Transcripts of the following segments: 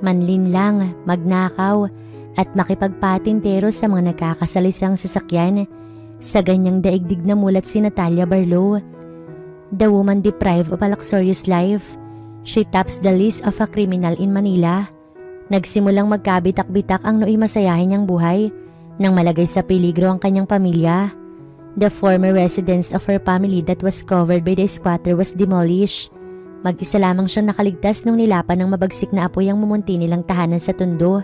manlinlang, magnakaw, at makipagpatintero sa mga nagkakasalisang sasakyan. Sa ganyang daigdig na mulat si Natalia Barlow. The woman deprived of a luxurious life. She tops the list of a criminal in Manila. Nagsimulang magkabitak-bitak ang nooy masayahin niyang buhay nang malagay sa peligro ang kanyang pamilya. The former residence of her family that was covered by the squatter was demolished. Mag-isa lamang siyang nakaligtas nung nilapan ng mabagsik na apoy ang mumunti nilang tahanan sa Tondo.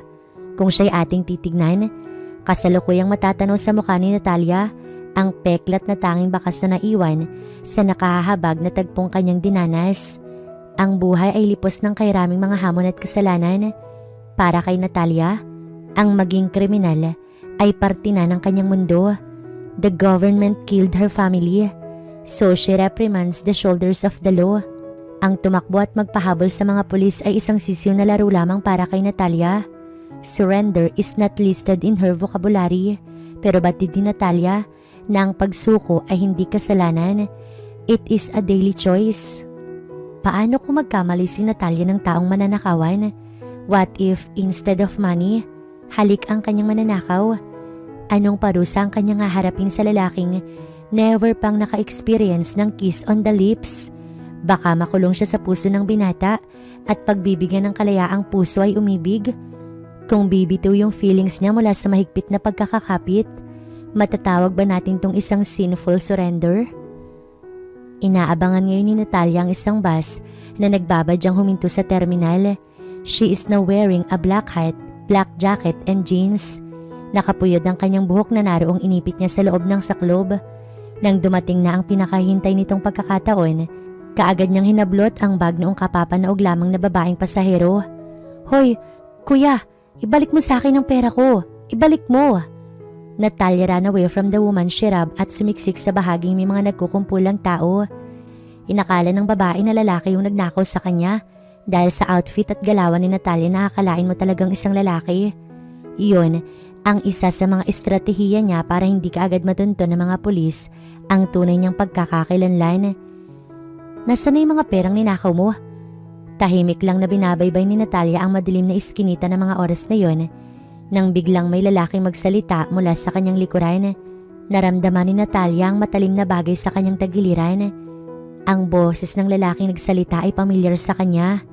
Kung siya'y ating titignan, kasalukuyang matatanaw sa mukha ni Natalia ang peklat na tanging bakas na naiwan sa nakahahabag na tagpong kanyang dinanas. Ang buhay ay lipos ng kairaming mga hamon at kasalanan. Para kay Natalia, ang maging kriminal ay parte na ng kanyang mundo. The government killed her family, so she reprimands the shoulders of the law. Ang tumakbo at magpahabol sa mga pulis ay isang sisiw na laro lamang para kay Natalia. Surrender is not listed in her vocabulary, pero batid ni Natalia na ang pagsuko ay hindi kasalanan. It is a daily choice. Paano kung magkamali si Natalia ng taong mananakawan? What if instead of money, halik ang kanyang mananakaw? Anong parusa ang kanyang haharapin sa lalaking never pang naka-experience ng kiss on the lips? Baka makulong siya sa puso ng binata at pagbibigyan ng kalayaang puso ay umibig. Kung bibitaw yung feelings niya mula sa mahigpit na pagkakakapit, matatawag ba natin tong isang sinful surrender? Inaabangan ngayon ni Natalia ang isang bus na nagbabadyang huminto sa terminal. She is now wearing a black hat, black jacket and jeans. Nakapuyod ang kanyang buhok na naroong inipit niya sa loob ng saklob. Nang dumating na ang pinakahintay nitong pagkakataon, kaagad niyang hinablot ang bag noong kapapanaog lamang na babaeng pasahero. "Hoy, kuya, ibalik mo sa akin ang pera ko. Ibalik mo!" Natalia ran away from the woman she robbed at sumiksik sa bahaging may mga nagkukumpulang tao. Inakala ng babae na lalaki yung nagnakaw sa kanya. Dahil sa outfit at galawan ni Natalia, nakakalain mo talagang isang lalaki. Iyon ang isa sa mga estratehiya niya para hindi kaagad matunto ng mga pulis ang tunay niyang pagkakakilanlan. "Nasaan na yung mga perang ninakaw mo?" Tahimik lang na binabaybay ni Natalia ang madilim na iskinita ng mga oras na yon nang biglang may lalaking magsalita mula sa kanyang likuran. Naramdaman ni Natalia ang matalim na bagay sa kanyang tagiliran. Ang boses ng lalaking nagsalita ay pamilyar sa kanya.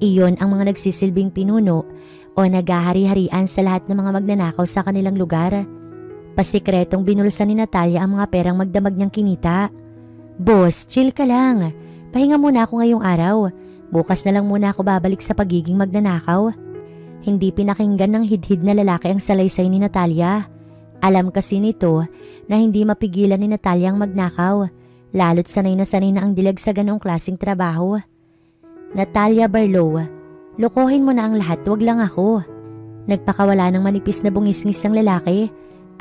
Iyon ang mga nagsisilbing pinuno o naghahari-harian sa lahat ng mga magnanakaw sa kanilang lugar. Pasikretong binulsa ni Natalia ang mga perang magdamag niyang kinita. "Boss, chill ka lang. Pahinga muna ako ngayong araw. Bukas na lang muna ako babalik sa pagiging magnanakaw." Hindi pinakinggan ng hidhid na lalaki ang salaysay ni Natalia. Alam kasi nito na hindi mapigilan ni Natalia ang magnakaw, lalo't sanay na ang dilag sa ganoong klaseng trabaho. "Natalia Barlow, lokohin mo na ang lahat, wag lang ako." Nagpakawala ng manipis na bungis-ngis ang lalaki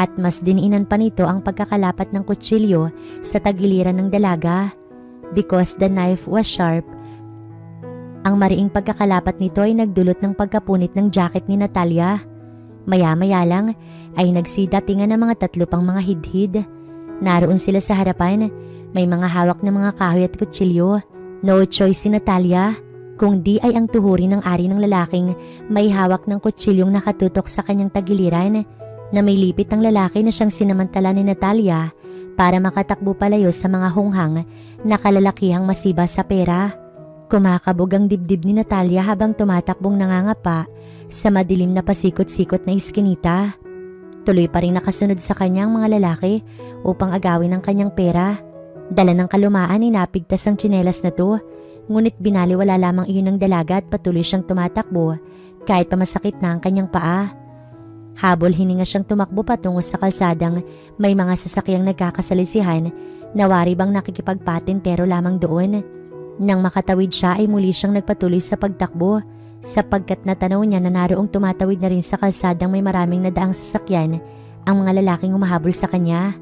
at mas diniinan pa nito ang pagkakalapat ng kutsilyo sa tagiliran ng dalaga. Because the knife was sharp, ang mariing pagkakalapat nito ay nagdulot ng pagkapunit ng jacket ni Natalia. Maya-maya lang ay nagsidatingan ng mga tatlo pang mga hidhid. Naroon sila sa harapan, may mga hawak na mga kahoy at kutsilyo. No choice si Natalia, kung di ay ang tuhurin ng ari ng lalaking may hawak ng kutsilyong nakatutok sa kanyang tagiliran na may lipit ng lalaki na siyang sinamantala ni Natalia para makatakbo palayo sa mga hunghang na kalalakihang masiba sa pera. Kumakabog ang dibdib ni Natalia habang tumatakbong nangangapa sa madilim na pasikot-sikot na iskinita. Tuloy pa rin nakasunod sa kanyang mga lalaki upang agawin ang kanyang pera. Dala ng kalumaan ay napigtas ang tsinelas na to, ngunit binaliwala lamang iyon ng dalaga at patuloy siyang tumatakbo kahit pa masakit na ang kanyang paa. Habol hininga siyang tumakbo patungo sa kalsadang may mga sasakyang nagkakasalisihan na wari bang nakikipagpatintero lamang doon. Nang makatawid siya ay muli siyang nagpatuloy sa pagtakbo sapagkat natanaw niya na naroong tumatawid na rin sa kalsadang may maraming nadaang sasakyan ang mga lalaking humahabol sa kanya.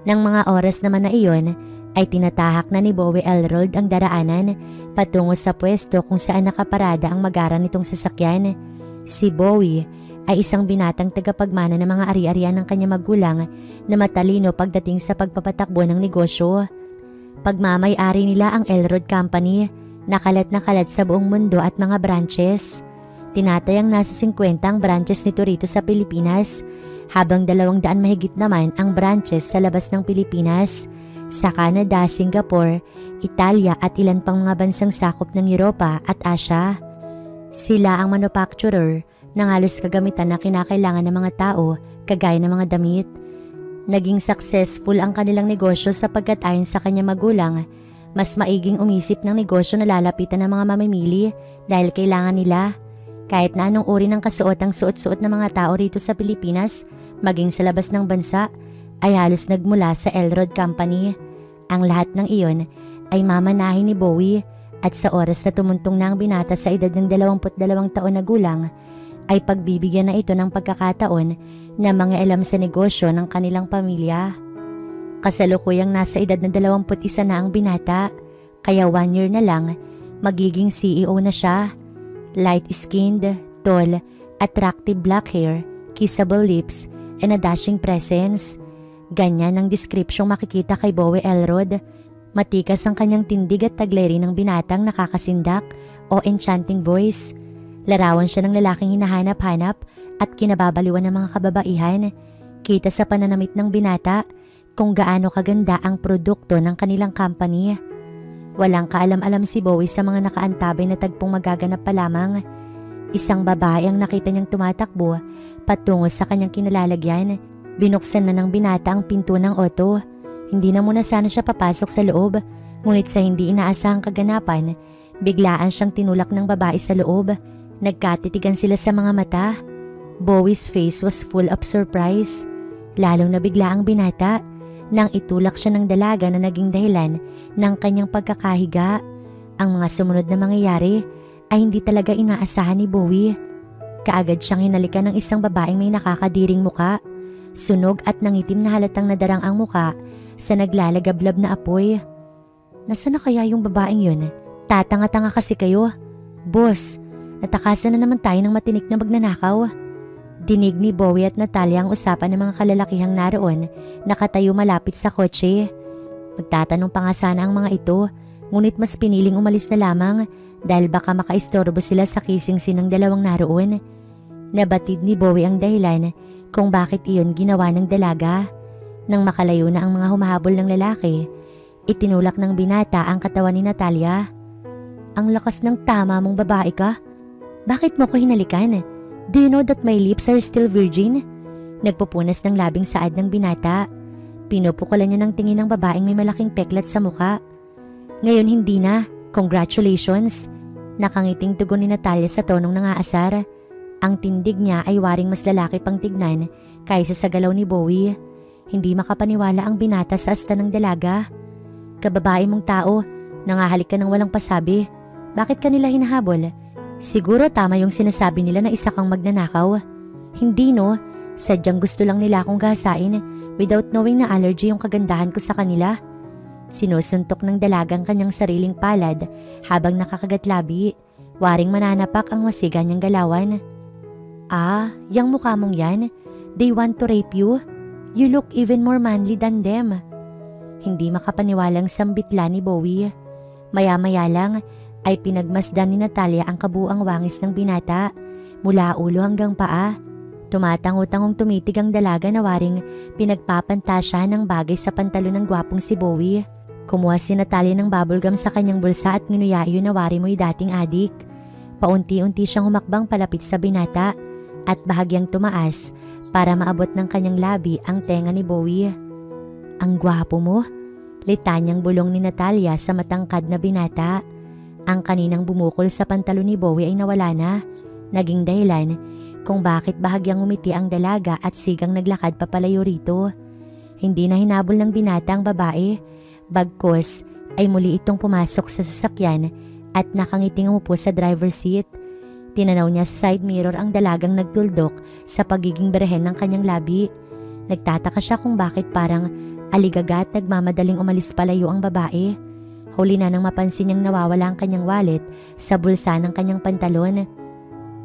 Nang mga oras naman na iyon ay tinatahak na ni Bowie Elrold ang daraanan patungo sa pwesto kung saan nakaparada ang mag-ara nitong sasakyan. Si Bowie ay isang binatang tagapagmana ng mga ari-arian ng kanyang magulang na matalino pagdating sa pagpapatakbo ng negosyo. Pagmamay-ari nila ang Elrod Company, nakalat na kalat sa buong mundo at mga branches. Tinatayang nasa 50 ang branches nito rito sa Pilipinas, habang 200 mahigit naman ang branches sa labas ng Pilipinas, sa Canada, Singapore, Italia at ilan pang mga bansang sakop ng Europa at Asia. Sila ang manufacturer ng halos kagamitan na kinakailangan ng mga tao, kagaya ng mga damit. Naging successful ang kanilang negosyo sapagkat ayon sa kanyang magulang, mas maiging umisip ng negosyo na lalapitan ng mga mamimili dahil kailangan nila. Kahit na anong uri ng kasuot ang suot-suot ng mga tao rito sa Pilipinas, maging sa labas ng bansa, ay halos nagmula sa Elrod Company. Ang lahat ng iyon ay mamanahin ni Bowie at sa oras na tumuntong na ang binata sa edad ng 22 taon na gulang, ay pagbibigyan na ito ng pagkakataon na mga alam sa negosyo ng kanilang pamilya. Kasalukuyang nasa edad ng 21 na ang binata, kaya 1 year na lang magiging CEO na siya. Light-skinned, tall, attractive black hair, kissable lips, and a dashing presence. Ganyan ang deskripsyong makikita kay Bowie Elrod. Matikas ang kanyang tindig at taglay ng binatang nakakasindak o enchanting voice. Larawan siya ng lalaking hinahanap-hanap at kinababaliwan ng mga kababaihan. Kita sa pananamit ng binata kung gaano kaganda ang produkto ng kanilang company. Walang kaalam-alam si Bowie sa mga nakaantabay na tagpong magaganap pa lamang. Isang babae ang nakita niyang tumatakbo patungo sa kanyang kinalalagyan. Binuksan na ng binata ang pinto ng auto. Hindi na muna sana siya papasok sa loob, ngunit sa hindi inaasahang kaganapan, biglaan siyang tinulak ng babae sa loob. Nagkatitigan sila sa mga mata. Bowie's face was full of surprise. Lalong nabigla ang binata nang itulak siya ng dalaga na naging dahilan ng kanyang pagkakahiga. Ang mga sumunod na mangyayari ay hindi talaga inaasahan ni Bowie. Kaagad siyang hinalikan ng isang babaeng may nakakadiring muka. Sunog at nangitim na halatang nadarang ang muka sa naglalagablab na apoy. Nasaan na kaya yung babaeng yun? Tatanga-tanga kasi kayo. Boss, natakasan na naman tayo ng matinik na magnanakaw. Dinig ni Bowie at Natalia ang usapan ng mga kalalakihang naroon, nakatayo malapit sa kotse. Magtatanong pa nga sana ang mga ito, ngunit mas piniling umalis na lamang dahil baka makaistorbo sila sa kisingsin ng dalawang naroon. Nabatid ni Bowie ang dahilan kung bakit iyon ginawa ng dalaga. Nang makalayo na ang mga humahabol ng lalaki, itinulak ng binata ang katawan ni Natalia. Ang lakas ng tama mong babae ka. Bakit mo ko hinalikan? Do you know that my lips are still virgin? Nagpupunas ng labing saad ng binata. Pinupukulan niya ng tingin ng babaeng may malaking peklat sa muka. Ngayon hindi na. Congratulations. Nakangiting tugon ni Natalia sa tonong nangaasar. Ang tindig niya ay waring mas lalaki pang tignan kaysa sa galaw ni Bowie. Hindi makapaniwala ang binata sa asta ng dalaga. Kababae mong tao, nangahalik ka ng walang pasabi. Bakit kanila hinahabol? Siguro tama yung sinasabi nila na isa kang magnanakaw. Hindi no, sadyang gusto lang nila akong gahasain without knowing na allergy yung kagandahan ko sa kanila. Sinusuntok ng dalagang kanyang sariling palad habang nakakagatlabi. Waring mananapak ang masiga niyang galawan. Ah, yang mukha mong yan. They want to rape you? You look even more manly than them. Hindi makapaniwalang sambitla ni Bowie. Maya-maya lang ay pinagmasdan ni Natalia ang kabuang wangis ng binata mula ulo hanggang paa. Tumatango-tangong tumitig ang dalaga na waring pinagpapantasya ng bagay sa pantalon ng gwapong si Bowie. Kumuha si Natalia ng bubblegum sa kanyang bulsa at nginuyayo na wari mo'y dating adik. Paunti-unti siyang humakbang palapit sa binata at bahagyang tumaas para maabot ng kanyang labi ang tenga ni Bowie. Ang gwapo mo, litanyang bulong ni Natalia sa matangkad na binata. Ang kaninang bumukol sa pantalon ni Bowie ay nawala na, naging dahilan kung bakit bahagyang umiti ang dalaga at sigang naglakad papalayo rito. Hindi na hinabol ng binata ang babae, bagkus ay muli itong pumasok sa sasakyan at nakangiting umupo sa driver's seat. Tinanaw niya sa side mirror ang dalagang nagtuldok sa pagiging berhen ng kanyang labi. Nagtataka siya kung bakit parang aligaga at nagmamadaling umalis palayo ang babae. Huli na nang mapansin niyang nawawala ang kanyang wallet sa bulsa ng kanyang pantalon.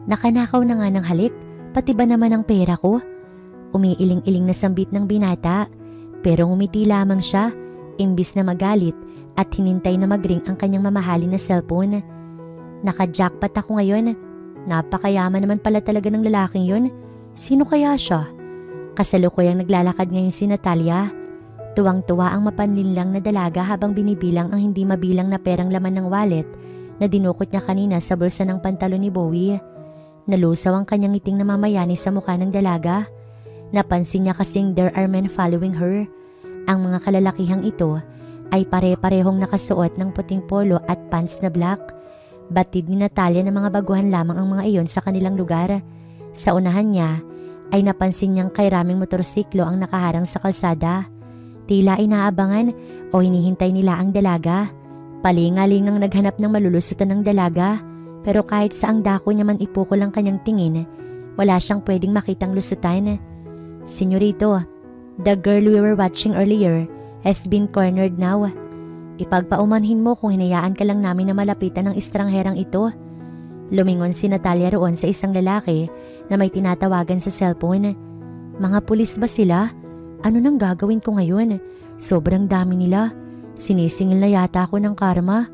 Nakanakaw na nga ng halik, pati ba naman ang pera ko? Umiiling-iling na sambit ng binata, pero ngumiti lamang siya, imbis na magalit at hinintay na magring ang kanyang mamahalin na cellphone. Naka-jackpot ako ngayon. Napakayaman naman pala talaga ng lalaking yun. Sino kaya siya? Kasalukuyang naglalakad ngayon si Natalia. Tuwang-tuwa ang mapanlinlang na dalaga habang binibilang ang hindi mabilang na perang laman ng wallet na dinukot niya kanina sa bulsa ng pantalon ni Bowie. Nalusaw ang kanyang ngiting na mamayani sa mukha ng dalaga. Napansin niya kasing there are men following her. Ang mga kalalakihang ito ay pare-parehong nakasuot ng puting polo at pants na black. Batid ni Natalia na mga baguhan lamang ang mga iyon sa kanilang lugar. Sa unahan niya ay napansin niyang kay raming motorsiklo ang nakaharang sa kalsada. Tila inaabangan o hinihintay nila ang dalaga. Palingalingang naghanap ng malulusutan ng dalaga, pero kahit saang dako niya man ipukol ang kanyang tingin, wala siyang pwedeng makitang lusutan. Senyorito, the girl we were watching earlier has been cornered now. Ipagpaumanhin mo kung hinayaan ka lang namin na malapitan ng estrangherang ito. Lumingon si Natalia roon sa isang lalaki na may tinatawagan sa cellphone. Mga pulis ba sila? Ano nang gagawin ko ngayon? Sobrang dami nila. Sinisingil na yata ako ng karma.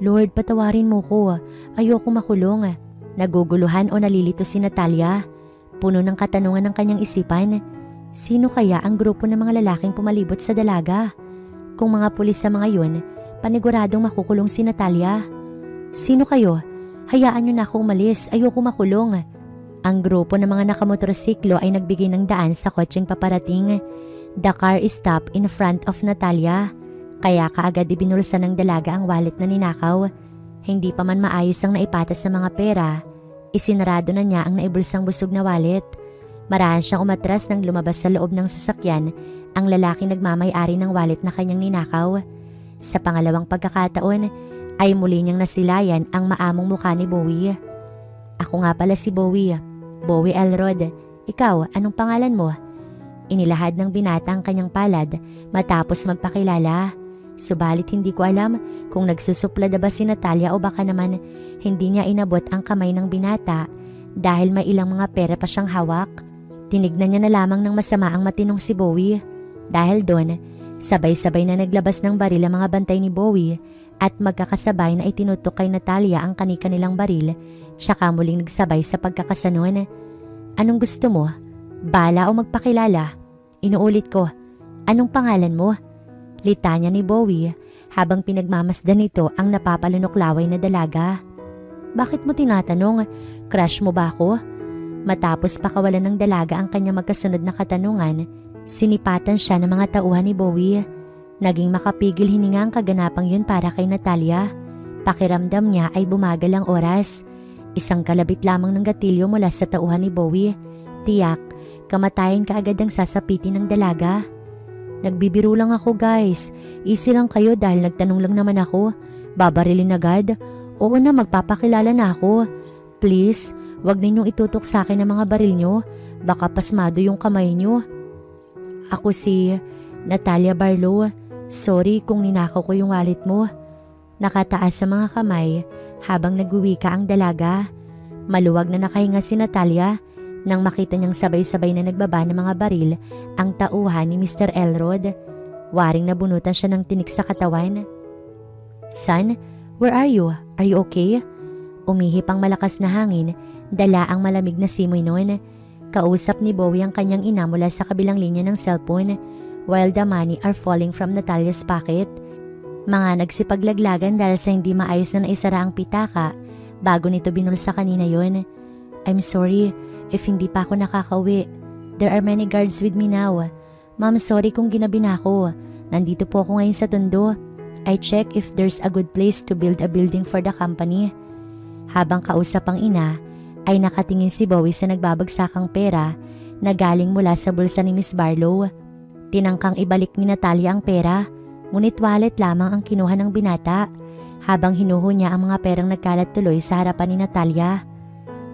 Lord, patawarin mo ko. Ayoko makulong. Naguguluhan o nalilito si Natalia. Puno ng katanungan ng kanyang isipan. Sino kaya ang grupo ng mga lalaking pumalibot sa dalaga? Kung mga pulis sa mga yun, paniguradong makukulong si Natalia. Sino kayo? Hayaan nyo na ako umalis. Ayoko makulong. Ang grupo ng mga nakamotorsiklo ay nagbigay ng daan sa kotseng paparating. The car is stopped in front of Natalia. Kaya kaagad ibinulsa ng dalaga ang wallet na ninakaw. Hindi pa man maayos ang naipatas sa mga pera, isinarado na niya ang naibulsang busog na wallet. Marahan siyang umatras nang lumabas sa loob ng sasakyan ang lalaki nagmamay-ari ng wallet na kanyang ninakaw. Sa pangalawang pagkakataon ay muli niyang nasilayan ang maamong mukha ni Bowie. Ako nga pala si Bowie. Bowie Elrod. Ikaw, anong pangalan mo? Inilahad ng binata ang kanyang palad matapos magpakilala. Subalit hindi ko alam kung nagsusuplada ba si Natalia o baka naman hindi niya inabot ang kamay ng binata dahil may ilang mga pera pa siyang hawak. Tinignan niya na lamang ng masama ang matinong si Bowie. Dahil doon, sabay-sabay na naglabas ng baril ang mga bantay ni Bowie at magkakasabay na itinutok kay Natalia ang kani-kanilang baril tsaka muling nagsabay sa pagkakasanon. Anong gusto mo? Bala o magpakilala? Inuulit ko, anong pangalan mo? Litanya ni Bowie habang pinagmamasdan nito ang napapalunok-laway na dalaga. Bakit mo tinatanong? Crush mo ba ako? Matapos pakawalan ng dalaga ang kanyang magkasunod na katanungan, sinipatan siya ng mga tauhan ni Bowie. Naging makapigil hininga ang kaganapang yun para kay Natalia. Pakiramdam niya ay bumagal ang oras. Isang kalabit lamang ng gatilyo mula sa tauhan ni Bowie. Tiyak, kamatayan kaagad ang sasapitin ng dalaga. Nagbibiro lang ako guys. Easy lang kayo dahil nagtanong lang naman ako. Babarilin agad? Oo na, magpapakilala na ako. Please, wag ninyong itutok sa akin ang mga baril nyo. Baka pasmado yung kamay nyo. Ako si Natalia Barlow. Sorry kung ninakaw ko yung wallet mo. Nakataas sa mga kamay habang nagwiwika ang dalaga. Maluwag na nakahinga si Natalia nang makita niyang sabay-sabay na nagbaba ng mga baril ang tauhan ni Mr. Elrod. Waring nabunutan siya ng tinik sa katawan. Son, where are you? Are you okay? Umihip ang malakas na hangin, dala ang malamig na simoy noon. Kausap ni Bowie ang kanyang ina mula sa kabilang linya ng cellphone while the money are falling from Natalia's pocket. Mga nagsipaglaglagan dahil sa hindi maayos na naisara ang pitaka bago nito binulsa kanina yon. I'm sorry if hindi pa ako nakakauwi. There are many guards with me now. Ma'am, sorry kung ginabi na ako. Nandito po ako ngayon sa Tondo. I check if there's a good place to build a building for the company. Habang kausap ang ina, ay nakatingin si Bowie sa nagbabagsakang pera na galing mula sa bulsa ni Miss Barlow. Tinangkang ibalik ni Natalia ang pera, ngunit wallet lamang ang kinuha ng binata habang hinuho niya ang mga perang nagkalat tuloy sa harapan ni Natalia.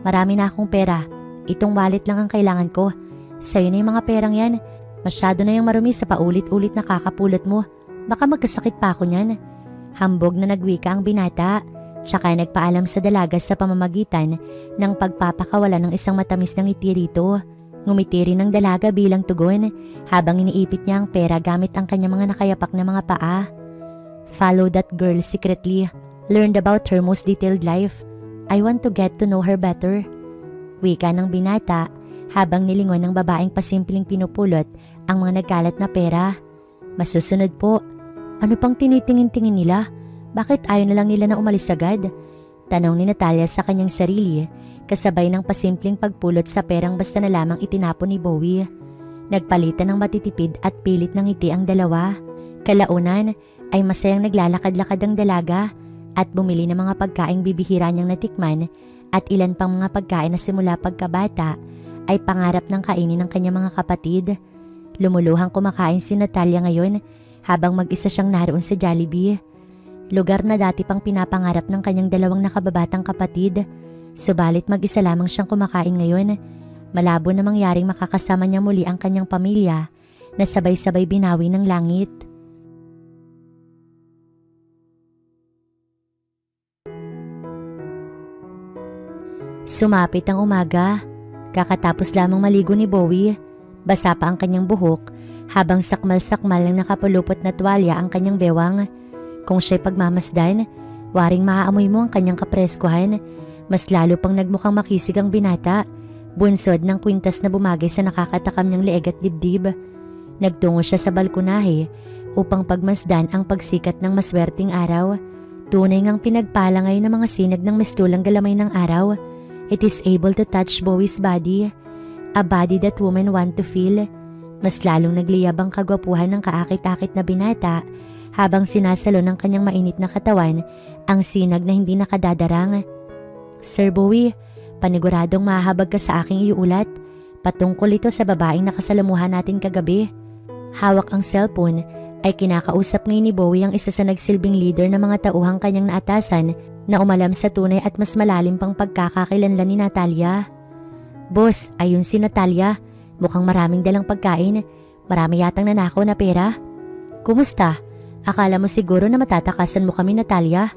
Marami na akong pera. Itong wallet lang ang kailangan ko. Sa'yo na yung mga perang yan. Masyado na yung marumi sa paulit-ulit na kakapulot mo. Baka magkasakit pa ako niyan. Hambog na nagwika ang binata. Tsaka nagpaalam sa dalaga sa pamamagitan ng pagpapakawala ng isang matamis na ngiti rito. Ngumiti rin ng dalaga bilang tugon habang iniipit niya ang pera gamit ang kanyang mga nakayapak na mga paa. Follow that girl secretly. Learned about her most detailed life. I want to get to know her better. Wika ng binata habang nilingon ng babaeng pasimpleng pinupulot ang mga nagkalat na pera. Masusunod po. Ano pang tinitingin-tingin nila? Bakit ayaw na lang nila na umalis agad? Tanong ni Natalia sa kanyang sarili, kasabay ng pasimpleng pagpulot sa perang basta na lamang itinapon ni Bowie. Nagpalitan ng matitipid at pilit ng ngiti ang dalawa. Kalaunan ay masayang naglalakad-lakad ang dalaga at bumili ng mga pagkaing bibihira niyang natikman at ilan pang mga pagkain na simula pagkabata ay pangarap ng kainin ng kanyang mga kapatid. Lumuluhang kumakain si Natalia ngayon habang mag-isa siyang naroon sa Jollibee. Lugar na dati pang pinapangarap ng kanyang dalawang nakababatang kapatid. Subalit mag-isa lamang siyang kumakain ngayon. Malabo na mangyaring makakasama niya muli ang kanyang pamilya na sabay-sabay binawi ng langit. Sumapit ang umaga. Kakatapos lamang maligo ni Bowie. Basa pa ang kanyang buhok habang sakmal-sakmal ng nakapulupot na tuwalya ang kanyang bewang. Kung siya'y pagmamasdan, waring maaamoy mo ang kanyang kapreskuhan. Mas lalo pang nagmukhang makisig ang binata, bunsod ng kwintas na bumagay sa nakakatakam niyang leeg at dibdib. Nagtungo siya sa balkonahe upang pagmasdan ang pagsikat ng maswerteng araw. Tunay ngang pinagpala ngayon ng mga sinag ng mistulang galamay ng araw. It is able to touch Bowie's body, a body that women want to feel. Mas lalong nagliyab ang kagwapuhan ng kaakit-akit na binata habang sinasalo ng kanyang mainit na katawan ang sinag na hindi nakadadarang. Sir Bowie, paniguradong mahahabag ka sa aking iulat. Patungkol ito sa babaeng nakasalamuhan natin kagabi. Hawak ang cellphone ay kinakausap ngayon ni Bowie ang isa sa nagsilbing leader ng mga tauhang kanyang naatasan na umalam sa tunay at mas malalim pang pagkakakilanlan ni Natalia. Boss, ayun si Natalia. Mukhang maraming dalang pagkain. Marami yatang nanakaw na pera. Kumusta? Akala mo siguro na matatakasan mo kami, Natalia?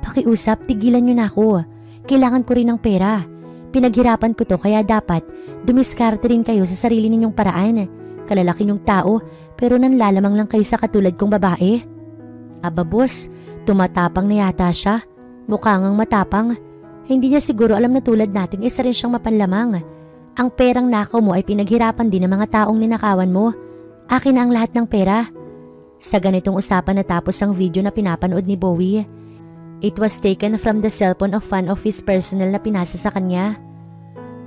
Pakiusap, tigilan niyo na ako. Kailangan ko rin ng pera. Pinaghirapan ko to kaya dapat dumiskarte rin kayo sa sarili ninyong paraan. Kalalaki niyong tao pero nanlalamang lang kayo sa katulad kong babae. Aba boss, tumatapang na yata siya. Mukha ngang matapang. Hindi niya siguro alam na tulad nating isa rin siyang mapanlamang. Ang perang nakaw mo ay pinaghirapan din ng mga taong ninakawan mo. Akin na ang lahat ng pera. Sa ganitong usapan natapos ang video na pinapanood ni Bowie. It was taken from the cellphone of one of his personnel na pinasa sa kanya.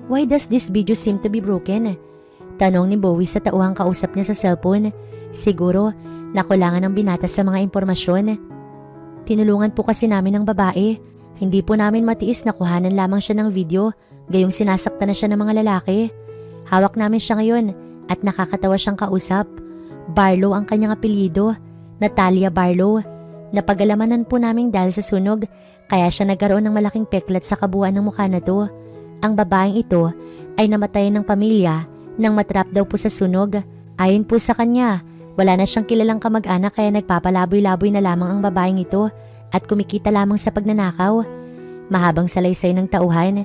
Why does this video seem to be broken? Tanong ni Bowie sa tauhang kausap niya sa cellphone. Siguro, nakulangan ng binata sa mga impormasyon. Tinulungan po kasi namin ng babae. Hindi po namin matiis na kuhanan lamang siya ng video, gayong sinasaktan na siya ng mga lalaki. Hawak namin siya ngayon at nakakatawa siyang kausap. Barlow ang kanyang apelyido, Natalia Barlow. Napagalamanan po namin dahil sa sunog, kaya siya nagkaroon ng malaking peklat sa kabuuan ng mukha na to. Ang babaeng ito ay namatay ng pamilya nang matrap daw po sa sunog. Ayon po sa kanya, wala na siyang kilalang kamag-anak kaya nagpapalaboy-laboy na lamang ang babaeng ito at kumikita lamang sa pagnanakaw. Mahabang salaysay ng tauhan,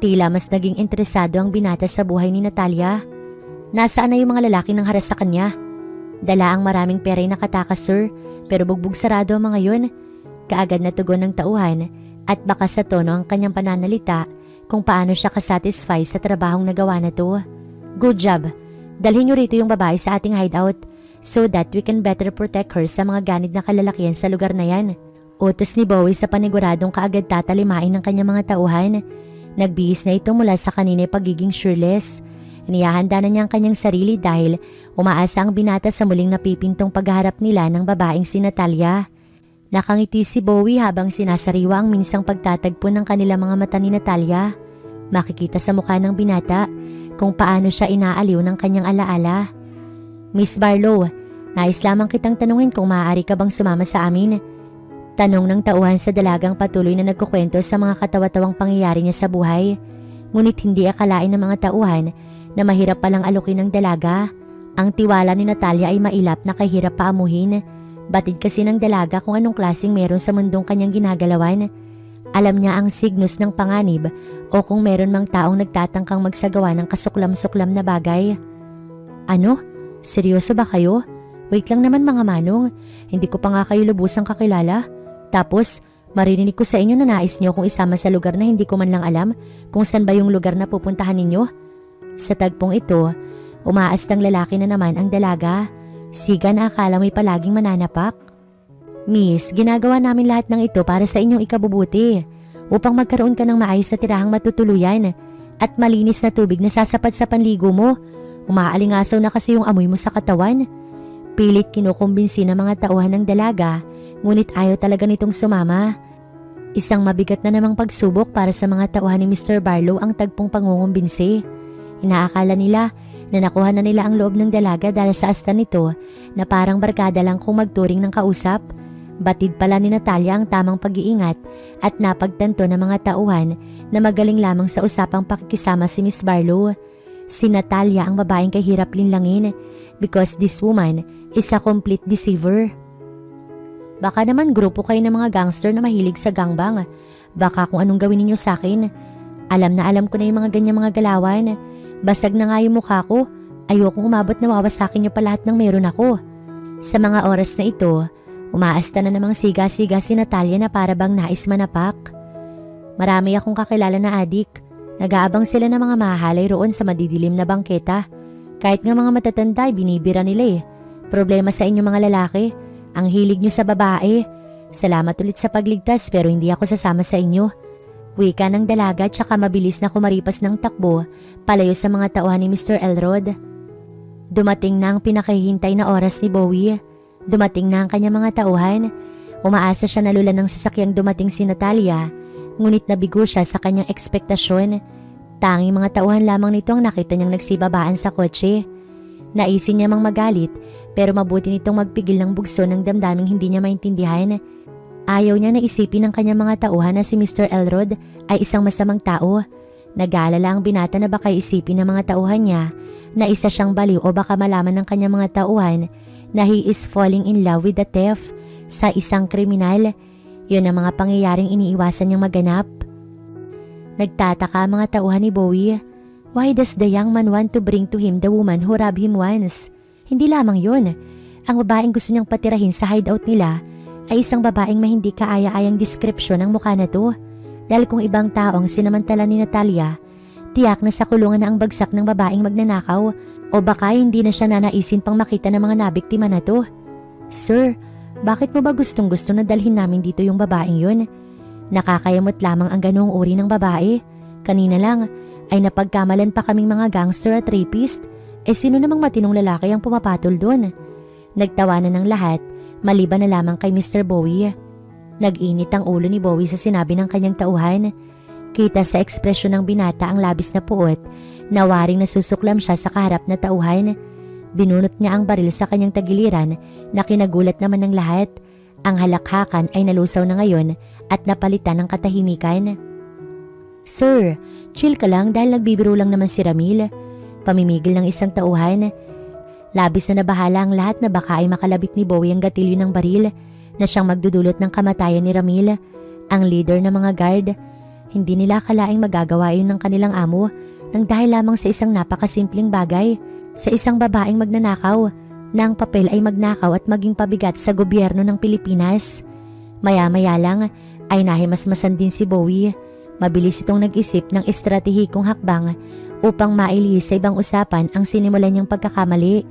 tila mas naging interesado ang binata sa buhay ni Natalia. Nasaan na yung mga lalaki nang haras sa kanya? Dala ang maraming pera'y nakatakas sir, pero bugbog sarado ang mga yun. Kaagad na tugon ng tauhan at baka sa tono ang kanyang pananalita kung paano siya kasatisfy sa trabahong nagawa na to. Good job. Dalhin niyo rito yung babae sa ating hideout so that we can better protect her sa mga ganid na kalalakihan sa lugar na yan. Utos ni Bowie sa paniguradong kaagad tatalimain ng kanyang mga tauhan. Nagbihis na ito mula sa kanina'y pagiging sureless. Inihahanda na niya ang kanyang sarili dahil umaasa ang binata sa muling napipintong pagharap nila ng babaeng si Natalia. Nakangiti si Bowie habang sinasariwa ang minsang pagtatagpo ng kanilang mga mata ni Natalia. Makikita sa mukha ng binata kung paano siya inaaliw ng kanyang alaala. Miss Barlow, nais lamang kitang tanungin kung maaari ka bang sumama sa amin. Tanong ng tauhan sa dalagang patuloy na nagkukwento sa mga katawa-tawang pangyayari niya sa buhay. Ngunit hindi akalain ng mga tauhan na mahirap palang alukin ng dalaga. Ang tiwala ni Natalia ay mailap na kahirap paamuhin. Batid kasi ng dalaga kung anong klaseng meron sa mundong kanyang ginagalawan. Alam niya ang signos ng panganib o kung meron mang taong nagtatangkang magsagawa ng kasuklam-suklam na bagay. Ano? Seryoso ba kayo? Wait lang naman mga manong, hindi ko pa nga kayo lubusang kakilala. Tapos, Marinig ko sa inyo na nais niyo kung isama sa lugar na hindi ko man lang alam kung saan ba yung lugar na pupuntahan ninyo. Sa tagpong ito, umaastang lalaki na naman ang dalaga. Siga na akala may palaging mananapak. Miss, ginagawa namin lahat ng ito para sa inyong ikabubuti, upang magkaroon ka ng maayos na tirahang matutuluyan at malinis na tubig na sasapat sa panligo mo. Umaalingasaw na kasi yung amoy mo sa katawan. Pilit kinukumbinsi ng mga tauhan ng dalaga, ngunit ayaw talaga nitong sumama. Isang mabigat na namang pagsubok para sa mga tauhan ni Mr. Barlow ang tagpong pangungumbinsi. Inaakala nila na nakuha na nila ang loob ng dalaga dahil sa asta nito na parang barkada lang kung magturing ng kausap. Batid pala ni Natalia ang tamang pag-iingat at napagtanto ng mga tauhan na magaling lamang sa usapang pakikisama si Miss Barlow. Si Natalia ang babaeng kahirap linlangin because this woman is a complete deceiver. Baka naman grupo kayo ng mga gangster na mahilig sa gangbang. Baka kung anong gawin ninyo sa akin. Alam na alam ko na yung mga ganyang mga galawan. Basag na nga yung mukha ko. Ayokong umabot na mawawasakin niyo pa lahat ng meron ako. Sa mga oras na ito, umaasta na namang siga-siga si Natalia na para bang nais manapak. Marami akong kakilala na adik. Nag-aabang sila ng mga mahalay roon sa madidilim na bangketa. Kahit nga mga matatanda, binibira nila eh. Problema sa inyo mga lalaki. Ang hilig niyo sa babae. Salamat ulit sa pagligtas pero hindi ako sasama sa inyo. Wika ng dalaga tsaka mabilis na kumaripas ng takbo palayo sa mga tauhan ni Mr. Elrod. Dumating na ang pinakahihintay na oras ni Bowie. Dumating na ang kanyang mga tauhan. Umaasa siya na lula ng sasakyang dumating si Natalia, ngunit nabigo siya sa kanyang ekspektasyon. Tanging mga tauhan lamang nito ang nakita niyang nagsibabaan sa kotse. Naisin niya mang magalit pero mabuti nitong magpigil ng bugso ng damdaming hindi niya maintindihan. Ayaw niya na isipin ng kanyang mga tauhan na si Mr. Elrod ay isang masamang tao. Nag-aalala ang binata na baka isipin ng mga tauhan niya na isa siyang baliw o baka malaman ng kanyang mga tauhan na he is falling in love with the thief sa isang kriminal. Yun ang mga pangyayaring iniiwasan niyang maganap. Nagtataka ang mga tauhan ni Bowie. Why does the young man want to bring to him the woman who robbed him once? Hindi lamang yun. Ang babaeng gusto niyang patirahin sa hideout nila ay isang babaeng may hindi kaaya-ayang deskripsyon ng mukha na to. Dahil kung ibang taong sinamantala ni Natalia, tiyak na sa kulungan na ang bagsak ng babaeng magnanakaw o baka hindi na siya nanaisin pang makita ng mga nabiktima na to. Sir, bakit mo ba gustong-gusto na dalhin namin dito yung babaeng yun? Nakakayamot lamang ang ganoong uri ng babae. Kanina lang ay napagkamalan pa kaming mga gangster at rapist. Sino namang matinong lalaki ang pumapatol doon? Nagtawanan ng lahat, maliban na lamang kay Mr. Bowie. Nag-init ang ulo ni Bowie sa sinabi ng kanyang tauhan. Kita sa ekspresyon ng binata ang labis na puot, na waring nasusuklam siya sa kaharap na tauhan. Binunot niya ang baril sa kanyang tagiliran na kinagulat naman ng lahat. Ang halakhakan ay nalusaw na ngayon at napalitan ng katahimikan. Sir, chill ka lang dahil nagbibiro lang naman si Ramil. Pamimigil ng isang tauhan. Labis na nabahala ang lahat na baka ay makalabit ni Bowie ang gatilyo ng baril na siyang magdudulot ng kamatayan ni Ramil, ang leader ng mga guard. Hindi nila akalaing magagawa yun ng kanilang amo nang dahil lamang sa isang napakasimpleng bagay, sa isang babaeng magnanakaw na ang papel ay magnakaw at maging pabigat sa gobyerno ng Pilipinas. Maya-maya lang ay nahimasmasan din si Bowie. Mabilis itong nag-isip ng estratehikong hakbang upang mailihis sa ibang usapan ang sinimulan niyang pagkakamali.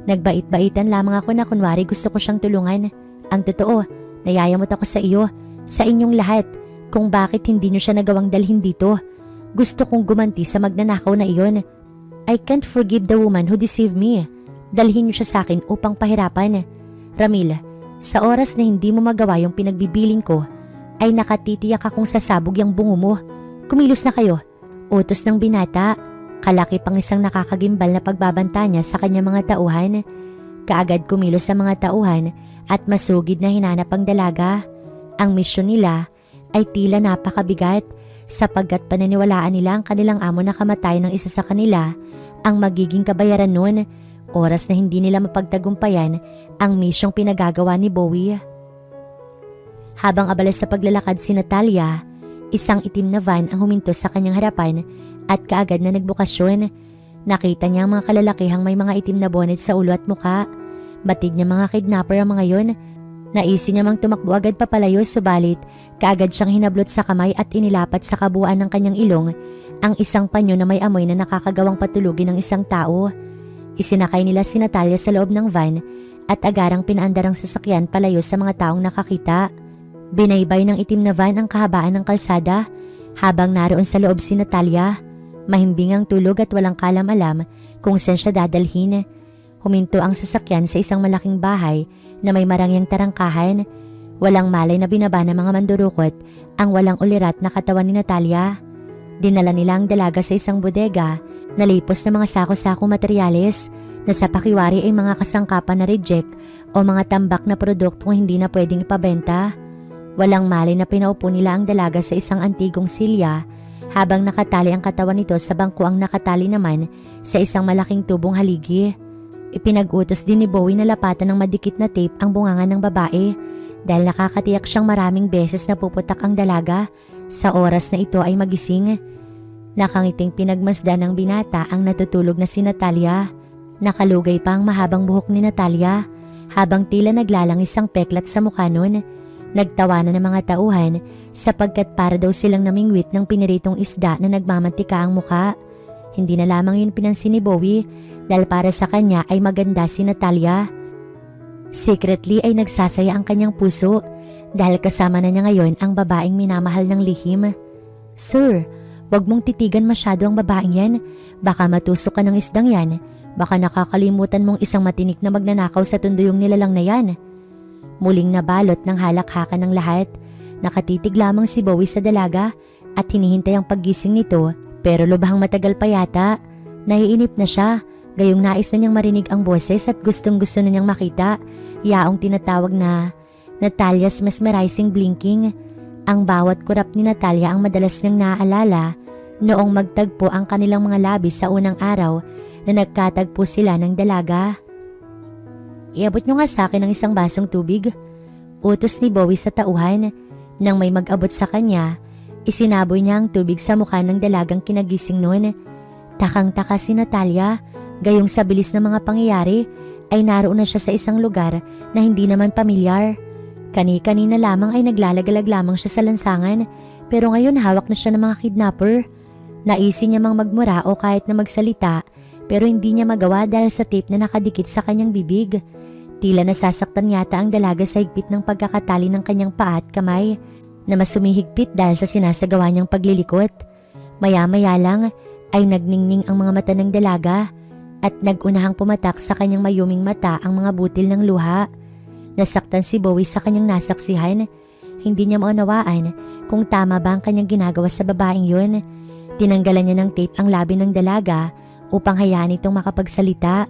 Nagbait-baitan lamang ako na kunwari gusto ko siyang tulungan. Ang totoo, nayayamot ako sa iyo, sa inyong lahat, kung bakit hindi niyo siya nagawang dalhin dito. Gusto kong gumanti sa magnanakaw na iyon. I can't forgive the woman who deceived me. Dalhin niyo siya sa akin upang pahirapan. Ramil, sa oras na hindi mo magawa yung pinagbibiling ko, ay nakatitiyak akong sasabog yung bungo mo. Kumilos na kayo. Utos ng binata. Kalaki pang isang nakakagimbal na pagbabanta niya sa kanyang mga tauhan. Kaagad kumilos sa mga tauhan at masugid na hinanap ang dalaga. Ang misyon nila ay tila napakabigat sapagkat pananiwalaan nila ang kanilang amo na kamatay ng isa sa kanila ang magiging kabayaran nun, oras na hindi nila mapagtagumpayan ang misyong pinagagawa ni Bowie. Habang abala sa paglalakad si Natalia, isang itim na van ang huminto sa kanyang harapan at kaagad na nagbukasyon. Nakita niya ang mga kalalakihang may mga itim na bonnet sa ulo at muka. Batid niya mga kidnapper ang mga yon. Naisip niya mang tumakbo agad papalayo subalit kaagad siyang hinablot sa kamay at inilapat sa kabuuan ng kanyang ilong ang isang panyo na may amoy na nakakagawang patulugin ng isang tao. Isinakay nila si Natalia sa loob ng van at agarang pinaandar ang sasakyan palayo sa mga taong nakakita. Binaybay ng itim na van ang kahabaan ng kalsada habang naroon sa loob si Natalia. Mahimbing ang tulog at walang kalam-alam kung saan siya dadalhin. Huminto ang sasakyan sa isang malaking bahay na may marangyang tarangkahan. Walang malay na binaba ng mga mandurukot ang walang ulirat na katawan ni Natalia. Dinala nila ang dalaga sa isang bodega na lipos ng mga sako-sakong materyales na sa pakiwari ay mga kasangkapan na reject o mga tambak na produktong hindi na pwedeng ipabenta. Walang malay na pinaupo nila ang dalaga sa isang antigong silya habang nakatali ang katawan nito sa bangko ang nakatali naman sa isang malaking tubong haligi. Ipinag-utos din ni Bowie na lapatan ng madikit na tape ang bunganga ng babae dahil nakakatiyak siyang maraming beses na puputak ang dalaga sa oras na ito ay magising. Nakangiting pinagmasdan ng binata ang natutulog na si Natalia. Nakalugay pa ang mahabang buhok ni Natalia habang tila naglalangis ang peklat sa mukha nun. Nagtawanan ng mga tauhan sapagkat para daw silang namingwit ng piniritong isda na nagmamantika ang mukha. Hindi na lamang yun pinansin ni Bowie dahil para sa kanya ay maganda si Natalia. Secretly ay nagsasaya ang kanyang puso dahil kasama na niya ngayon ang babaeng minamahal ng lihim. Sir, wag mong titigan masyado ang babaeng yan. Baka matusok ka ng isdang yan. Baka nakakalimutan mong isang matinik na magnanakaw sa tunduyong nilalang na yan. Muling nabalot ng halakhakan ng lahat. Nakatitig lamang si Bowie sa dalaga at hinihintay ang paggising nito pero lubhang matagal pa yata. Naiinip na siya. Gayong nais na niyang marinig ang boses at gustong gusto na niyang makita yaong tinatawag na Natalia's mesmerizing blinking. Ang bawat kurap ni Natalia ang madalas niyang naaalala noong magtagpo ang kanilang mga labi sa unang araw na nagkatagpo sila ng dalaga. Iabot niyo nga sa akin ng isang basong tubig. Utos ni Bowie sa tauhan. Nang may mag-abot sa kanya, isinaboy niya ang tubig sa mukha ng dalagang kinagising noon. Takang-taka si Natalia. Gayong sa bilis ng mga pangyayari ay naroon na siya sa isang lugar na hindi naman pamilyar. Kani-kanina lamang ay naglalagalag lamang siya sa lansangan pero ngayon hawak na siya ng mga kidnapper. Naisin niya mang magmura o kahit na magsalita pero hindi niya magawa dahil sa tape na nakadikit sa kanyang bibig. Tila nasasaktan yata ang dalaga sa higpit ng pagkakatali ng kanyang paa at kamay na mas sumihigpit dahil sa sinasagawa niyang paglilikot. Maya-maya lang ay nagningning ang mga mata ng dalaga at nagunahang pumatak sa kanyang mayuming mata ang mga butil ng luha. Nasaktan si Bowie sa kanyang nasaksihan. Hindi niya maunawaan kung tama ba ang kanyang ginagawa sa babaeng yun. Tinanggalan niya ng tape ang labi ng dalaga upang hayaan itong makapagsalita.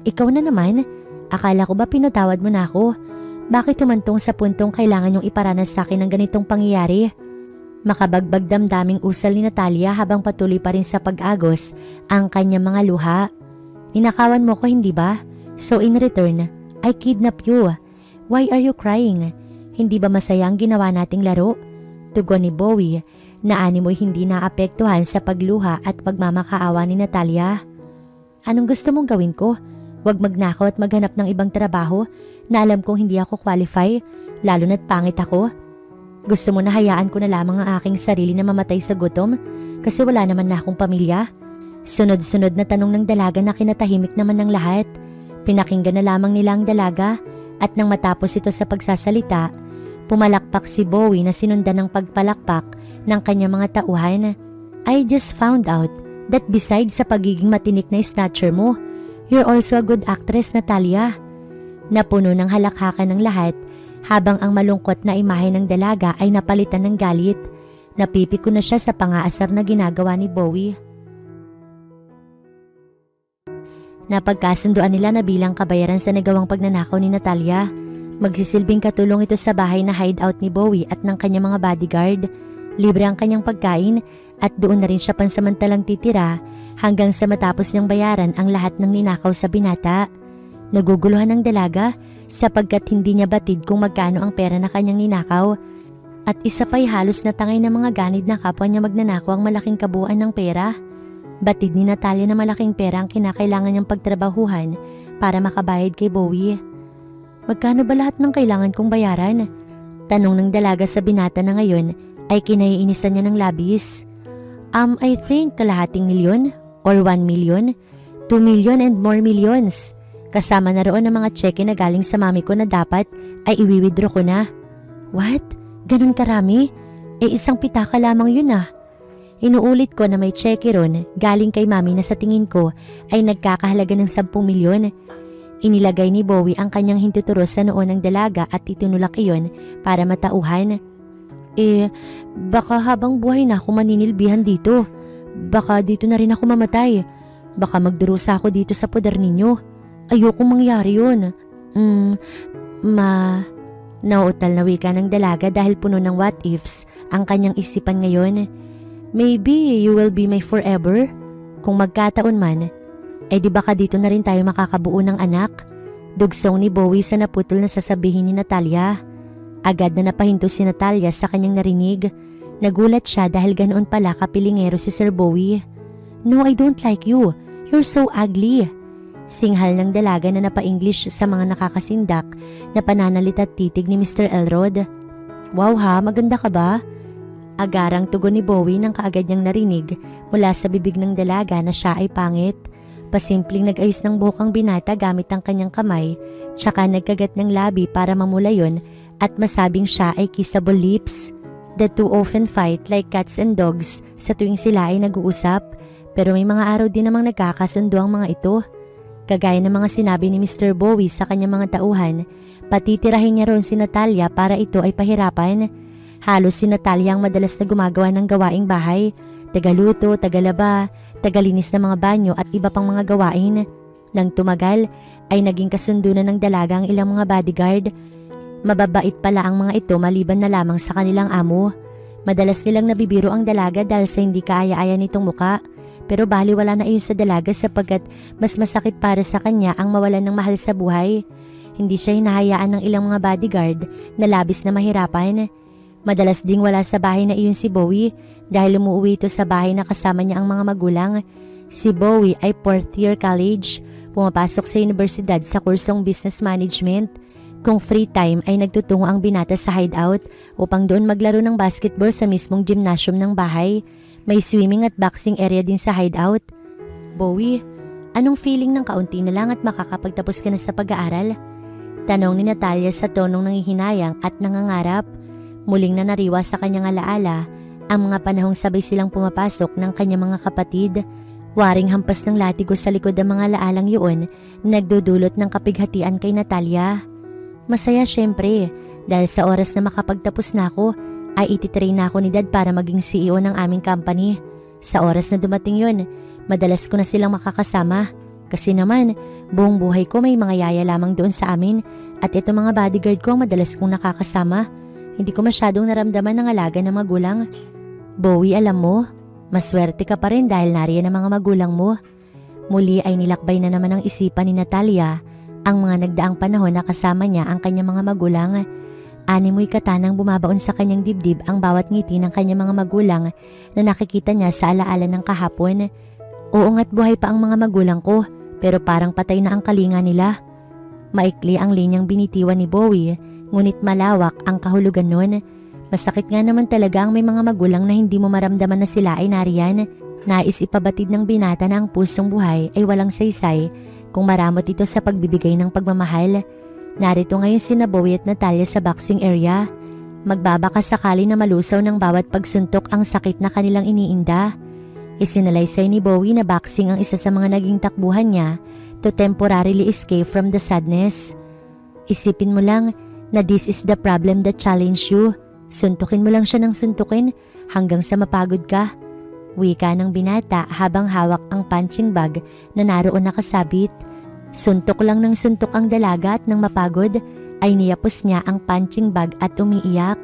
Ikaw na naman? Akala ko ba pinatawad mo na ako? Bakit tumantong sa puntong kailangan niyong iparanas sa akin ng ganitong pangyayari? Makabagbag damdaming usal ni Natalia habang patuloy pa rin sa pag-agos ang kanyang mga luha. Ninakawan mo ko, hindi ba? So in return, I kidnap you. Why are you crying? Hindi ba masaya ang ginawa nating laro? Tugon ni Bowie na animoy hindi naapektuhan sa pagluha at pagmamakaawa ni Natalia. Anong gusto mong gawin ko? Huwag magnakaw at maghanap ng ibang trabaho na alam kong hindi ako qualify, lalo na't pangit ako. Gusto mo na hayaan ko na lamang ang aking sarili na mamatay sa gutom kasi wala naman na akong pamilya? Sunod-sunod na tanong ng dalaga na kinatahimik naman ng lahat. Pinakinggan na lamang nila ang dalaga at nang matapos ito sa pagsasalita, pumalakpak si Bowie na sinundan ng pagpalakpak ng kanyang mga tauhan. I just found out that besides sa pagiging matinik na snatcher mo, you're also a good actress, Natalia. Napuno ng halakhakan ng lahat habang ang malungkot na imahe ng dalaga ay napalitan ng galit. Napipiko na siya sa pangaasar na ginagawa ni Bowie. Napagkasunduan nila na bilang kabayaran sa nagawang pagnanakaw ni Natalia, magsisilbing katulong ito sa bahay na hideout ni Bowie at ng kanyang mga bodyguard. Libre ang kanyang pagkain at doon na rin siya pansamantalang titira hanggang sa matapos niyang bayaran ang lahat ng ninakaw sa binata. Naguguluhan ang dalaga sapagkat hindi niya batid kung magkano ang pera na kanyang ninakaw at isa pa'y halos natangay ng mga ganid na kapwa niya magnanakaw ang malaking kabuuan ng pera. Batid ni Natalia na malaking pera ang kinakailangan niyang pagtrabahuhan para makabayad kay Bowie. Magkano ba lahat ng kailangan kong bayaran? Tanong ng dalaga sa binata na ngayon ay kinaiinisan niya ng labis. I think kalahating milyon or 1 million, 2 million and more millions. Kasama na roon ang mga cheque na galing sa mami ko na dapat ay iwi-withdraw ko na. What? Ganun karami? Isang pitaka lamang yun ah. Inuulit ko na may cheque ron galing kay mami na sa tingin ko ay nagkakahalaga ng 10 milyon. Inilagay ni Bowie ang kanyang hintuturo sa noo ng dalaga at itinulak iyon para matauhan. Baka habang buhay na ako maninilbihan dito. Baka dito na rin ako mamatay. Baka magdurusa ako dito sa poder ninyo. Ayokong mangyari yun. Nauutal na wika ng dalaga dahil puno ng what ifs ang kanyang isipan ngayon. Maybe you will be my forever? Kung magkataon man, di baka dito na rin tayo makakabuo ng anak? Dugsong ni Bowie sa naputol na sasabihin ni Natalia. Agad na napahinto si Natalia sa kanyang narinig. Nagulat siya dahil ganoon pala kapilingero si Sir Bowie. No, I don't like you. You're so ugly. Singhal ng dalaga na napa-English sa mga nakakasindak na pananalit at titig ni Mr. Elrod. Wow ha, maganda ka ba? Agarang tugon ni Bowie nang kaagad niyang narinig mula sa bibig ng dalaga na siya ay pangit. Pasimpleng nag-ayos ng buhok ang binata gamit ang kanyang kamay, tsaka nagkagat ng labi para mamula yon at masabing siya ay kissable lips. The two often fight like cats and dogs sa tuwing sila ay nag-uusap, pero may mga araw din namang nagkakasundo ang mga ito. Kagaya ng mga sinabi ni Mr. Bowie sa kanyang mga tauhan, patitirahin niya roon si Natalia para ito ay pahirapan. Halos si Natalia ang madalas na gumagawa ng gawaing bahay, tagaluto, tagalaba, tagalinis ng mga banyo at iba pang mga gawain. Nang tumagal ay naging kasundo na ng dalaga ang ilang mga bodyguard. Mababait pala ang mga ito maliban na lamang sa kanilang amo. Madalas nilang nabibiro ang dalaga dahil sa hindi kaaya-aya nitong muka. Pero baliwala na iyon sa dalaga sapagkat mas masakit para sa kanya ang mawalan ng mahal sa buhay. Hindi siya hinahayaan ng ilang mga bodyguard na labis na mahirapan. Madalas ding wala sa bahay na iyon si Bowie dahil umuwi ito sa bahay na kasama niya ang mga magulang. Si Bowie ay 4th year college, pumapasok sa universidad sa kursong business management. Kung free time ay nagtutungo ang binata sa hideout upang doon maglaro ng basketball sa mismong gymnasium ng bahay. May swimming at boxing area din sa hideout. Bowie, anong feeling ng kaunti na lang at makakapagtapos ka na sa pag-aaral? Tanong ni Natalia sa tonong nangihinayang at nangangarap. Muling nanariwa sa kanyang alaala ang mga panahong sabay silang pumapasok ng kanyang mga kapatid. Waring hampas ng latigo sa likod ng mga laalang yun, nagdudulot ng kapighatian kay Natalia. Masaya syempre dahil sa oras na makapagtapos na ako ay ititrain na ako ni Dad para maging CEO ng aming company. Sa oras na dumating yon, madalas ko na silang makakasama. Kasi naman, buong buhay ko may mga yaya lamang doon sa amin at ito mga bodyguard ko ang madalas kong nakakasama. Hindi ko masyadong naramdaman ng alaga ng magulang. Bowie, alam mo, maswerte ka pa rin dahil nariyan ang mga magulang mo. Muli ay nilakbay na naman ang isipan ni Natalia ang mga nagdaang panahon na kasama niya ang kanyang mga magulang. Animoy katanang bumabaon sa kanyang dibdib ang bawat ngiti ng kanyang mga magulang na nakikita niya sa alaala ng kahapon. Oo nga't buhay pa ang mga magulang ko pero parang patay na ang kalinga nila. Maikli ang linyang binitiwan ni Bowie ngunit malawak ang kahulugan nun. Masakit nga naman talaga ang may mga magulang na hindi mo maramdaman na sila ay nariyan. Nais ipabatid ng binata na ang pusong buhay ay walang saysay kung maramot ito sa pagbibigay ng pagmamahal. Narito ngayon sina Bowie at Natalia sa boxing area. Magbabaka sakali na malusaw ng bawat pagsuntok ang sakit na kanilang iniinda. Isinalaysay ni Bowie na boxing ang isa sa mga naging takbuhan niya to temporarily escape from the sadness. Isipin mo lang na this is the problem that challenge you. Suntukin mo lang siya ng suntukin hanggang sa mapagod ka. Wika ng binata habang hawak ang punching bag na naroon nakasabit. Suntok lang ng suntok ang dalaga at nang mapagod ay niyapos niya ang punching bag at umiiyak.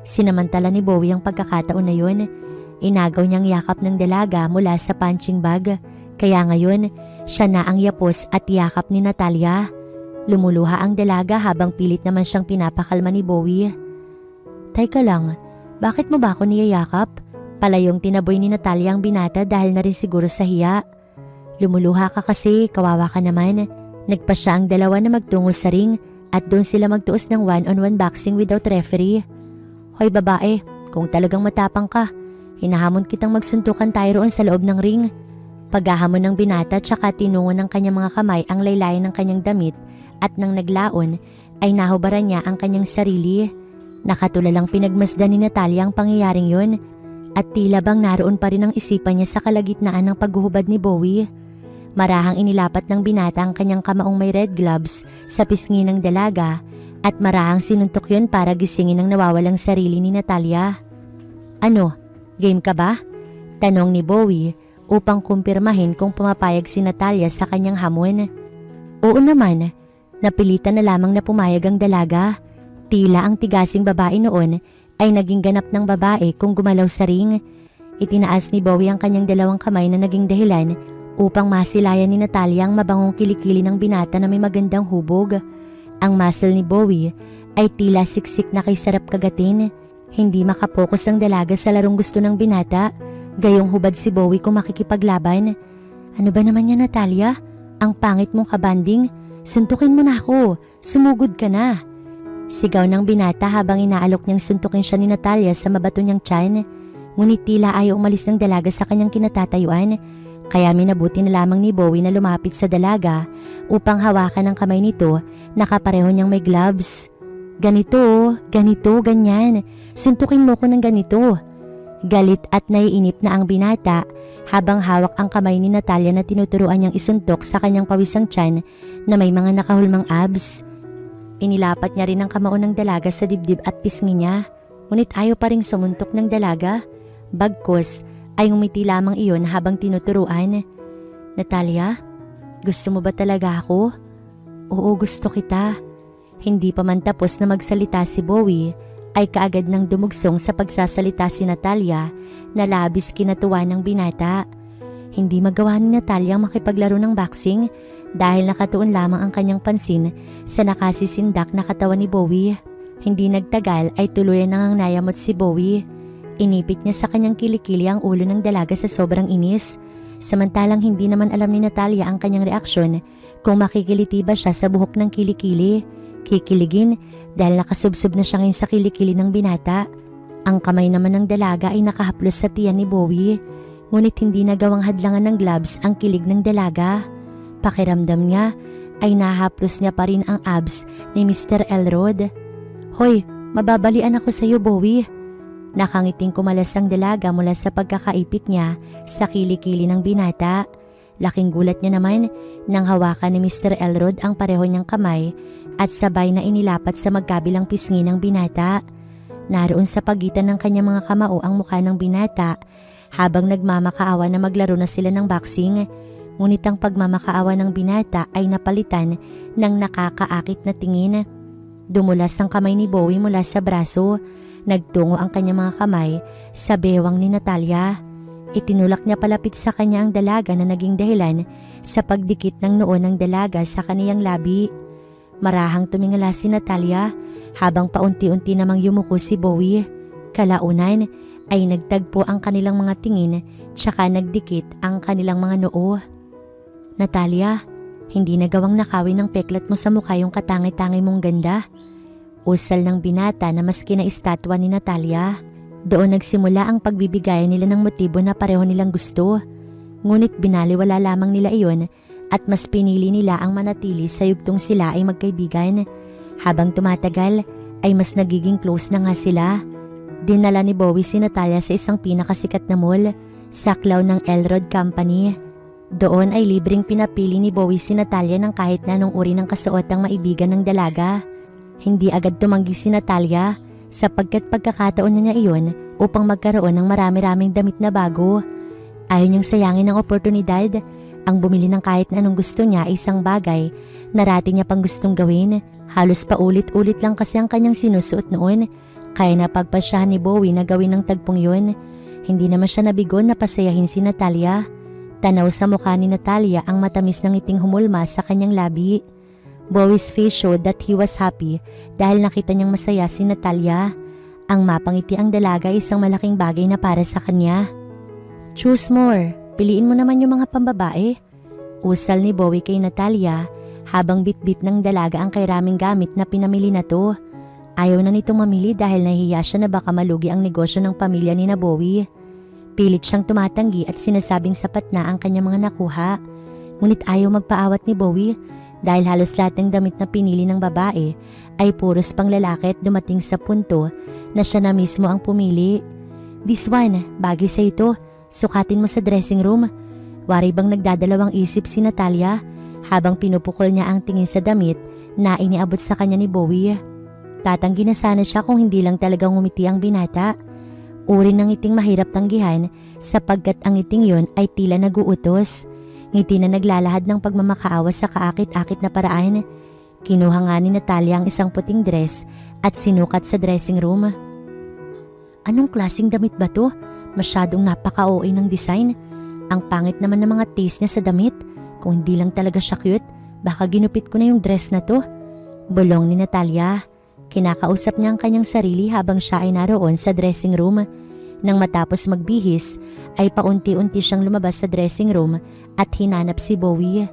Sinamantala ni Bowie ang pagkakataon na yun. Inagaw niyang yakap ng dalaga mula sa punching bag. Kaya ngayon, siya na ang yapos at yakap ni Natalia. Lumuluha ang dalaga habang pilit naman siyang pinapakalma ni Bowie. Teka lang, bakit mo ba ako niyayakap? Palayong tinaboy ni Natalia ang binata dahil na rin siguro sa hiya. Lumuluha ka kasi, kawawa ka naman. Nagpa siya ang dalawa na magtungo sa ring at doon sila magtuos ng one-on-one boxing without referee. Hoy babae, kung talagang matapang ka, hinahamon kitang magsuntukan tayo roon sa loob ng ring. Paghahamon ng binata tsaka tinungo ng kanyang mga kamay ang laylayan ng kanyang damit at nang naglaon ay nahubaran niya ang kanyang sarili. Nakatulalang pinagmasdan ni Natalia ang pangyayaring yun at tila bang naroon pa rin ang isipan niya sa kalagitnaan ng paghuhubad ni Bowie. Marahang inilapat ng binata ang kanyang kamaong may red gloves sa pisngi ng dalaga at marahang sinuntok yun para gisingin ang nawawalang sarili ni Natalia. Ano, game ka ba? Tanong ni Bowie upang kumpirmahin kung pumapayag si Natalia sa kanyang hamon. Oo naman, napilitan na lamang na pumayag ang dalaga. Tila ang tigasing babae noon ay naging ganap ng babae kung gumalaw sa ring. Itinaas ni Bowie ang kanyang dalawang kamay na naging dahilan upang masilayan ni Natalia ang mabangong kilikili ng binata na may magandang hubog. Ang muscle ni Bowie ay tila siksik na kay sarap kagatin. Hindi makapokus ang dalaga sa larong gusto ng binata. Gayong hubad si Bowie kung makikipaglaban. Ano ba naman yan, Natalia? Ang pangit mong kabanding. Suntukin mo na ako. Sumugod ka na. Sigaw ng binata habang inaalok niyang suntukin siya ni Natalia sa mabato niyang tiyan. Ngunit tila ayaw umalis ng dalaga sa kanyang kinatatayuan. Kaya minabuti na lamang ni Bowie na lumapit sa dalaga upang hawakan ang kamay nito na kapareho niyang may gloves. Ganito, ganyan. Suntukin mo ko ng ganito. Galit at naiinip na ang binata habang hawak ang kamay ni Natalia na tinuturuan niyang isuntok sa kanyang pawisang tiyan na may mga nakahulmang abs. Inilapat niya rin ang kamao ng dalaga sa dibdib at pisngi niya, ngunit ayaw pa ring sumuntok ng dalaga. Bagkus ay ngumiti lamang iyon habang tinuturuan. Natalia, gusto mo ba talaga ako? Oo, gusto kita. Hindi pa man tapos na magsalita si Bowie ay kaagad nang dumugsong sa pagsasalita si Natalia na labis kinatuwa ng binata. Hindi magawa ni Natalia ang makipaglaro ng boxing dahil nakatuon lamang ang kanyang pansin sa nakasisindak na katawan ni Bowie. Hindi nagtagal ay tuluyan nang nayamot si Bowie. Inipit niya sa kanyang kilikili ang ulo ng dalaga sa sobrang inis. Samantalang hindi naman alam ni Natalia ang kanyang reaksyon kung makikiliti ba siya sa buhok ng kilikili. Kikiligin dahil nakasubsob na siya ngayon sa kilikili ng binata. Ang kamay naman ng dalaga ay nakahaplos sa tiyan ni Bowie, ngunit hindi nagawang hadlangan ng gloves ang kilig ng dalaga. Pakiramdam niya ay nahaplos niya pa rin ang abs ni Mr. Elrod. Hoy, mababalian ako sa iyo, Bowie. Nakangiting kumalas ang dalaga mula sa pagkakaipit niya sa kilikili ng binata. Laking gulat niya naman nang hawakan ni Mr. Elrod ang pareho niyang kamay at sabay na inilapat sa magkabilang pisngi ng binata. Naroon sa pagitan ng kanyang mga kamao ang mukha ng binata habang nagmamakaawa na maglaro na sila ng boxing. Ngunit ang pagmamakaawa ng binata ay napalitan ng nakakaakit na tingin. Dumulas ang kamay ni Bowie mula sa braso. Nagtungo ang kanyang mga kamay sa bewang ni Natalia. Itinulak niya palapit sa kanya ang dalaga na naging dahilan sa pagdikit ng noo ng dalaga sa kaniyang labi. Marahang tumingala si Natalia habang paunti-unti namang yumuko si Bowie. Kalaunan ay nagtagpo ang kanilang mga tingin tsaka nagdikit ang kanilang mga noo. Natalia, hindi nagawang nakawin ng peklat mo sa mukha yung katangi-tangi mong ganda. Usal ng binata na maski na estatwa ni Natalia. Doon nagsimula ang pagbibigayan nila ng motibo na pareho nilang gusto. Ngunit binaliwala lamang nila iyon at mas pinili nila ang manatili sa yugtong sila ay magkaibigan. Habang tumatagal ay mas nagiging close na nga sila. Dinala ni Bowie si Natalia sa isang pinakasikat na mall, saklaw ng Elrod Company. Doon ay libreng pinapili ni Bowie si Natalia ng kahit na anong uri ng kasuotang maibigan ng dalaga. Hindi agad tumanggi si Natalia sapagkat pagkakataon na niya iyon upang magkaroon ng marami-raming damit na bago. Ayaw niyang sayangin ang oportunidad. Ang bumili ng kahit na anong gusto niya ay isang bagay na rati niya pang gustong gawin. Halos paulit-ulit lang kasi ang kanyang sinusuot noon. Kaya napagpasyahan ni Bowie na gawin ng tagpong yun. Hindi naman siya nabigon na pasayahin si Natalia. Tanaw sa mukha ni Natalia ang matamis ng ngiting humulma sa kanyang labi. Bowie's face showed that he was happy dahil nakita niyang masaya si Natalia. Ang mapangiti ang dalaga ay isang malaking bagay na para sa kanya. Choose more. Piliin mo naman yung mga pambabae. Usal ni Bowie kay Natalia habang bitbit ng dalaga ang kairaming gamit na pinamili na to. Ayaw na nitong mamili dahil nahihiya siya na baka malugi ang negosyo ng pamilya ni Bowie. Pilit siyang tumatanggi at sinasabing sapat na ang kanyang mga nakuha. Ngunit ayaw magpaawat ni Bowie dahil halos lahat ng damit na pinili ng babae ay puros pang lalaki at dumating sa punto na siya na mismo ang pumili. This one, bagay sa ito. Sukatin mo sa dressing room. Wari bang nagdadalawang isip si Natalia habang pinupukol niya ang tingin sa damit na iniabot sa kanya ni Bowie. Tatanggi na sana siya kung hindi lang talagang ngumiti ang binata. Uri ng ngiting mahirap tanggihan sapagkat ang ngiting yon ay tila naguutos. Ngiti na naglalahad ng pagmamakaawa sa kaakit-akit na paraan. Kinuha nga ni Natalia ang isang puting dress at sinukat sa dressing room. Anong klaseng damit ba to? Masyadong napaka-OA ng design. Ang pangit naman ng mga taste niya sa damit. Kung hindi lang talaga siya cute, baka ginupit ko na yung dress na to. Bulong ni Natalia. Kinakausap niya ang kanyang sarili habang siya ay naroon sa dressing room. Nang matapos magbihis, ay paunti-unti siyang lumabas sa dressing room at hinanap si Bowie.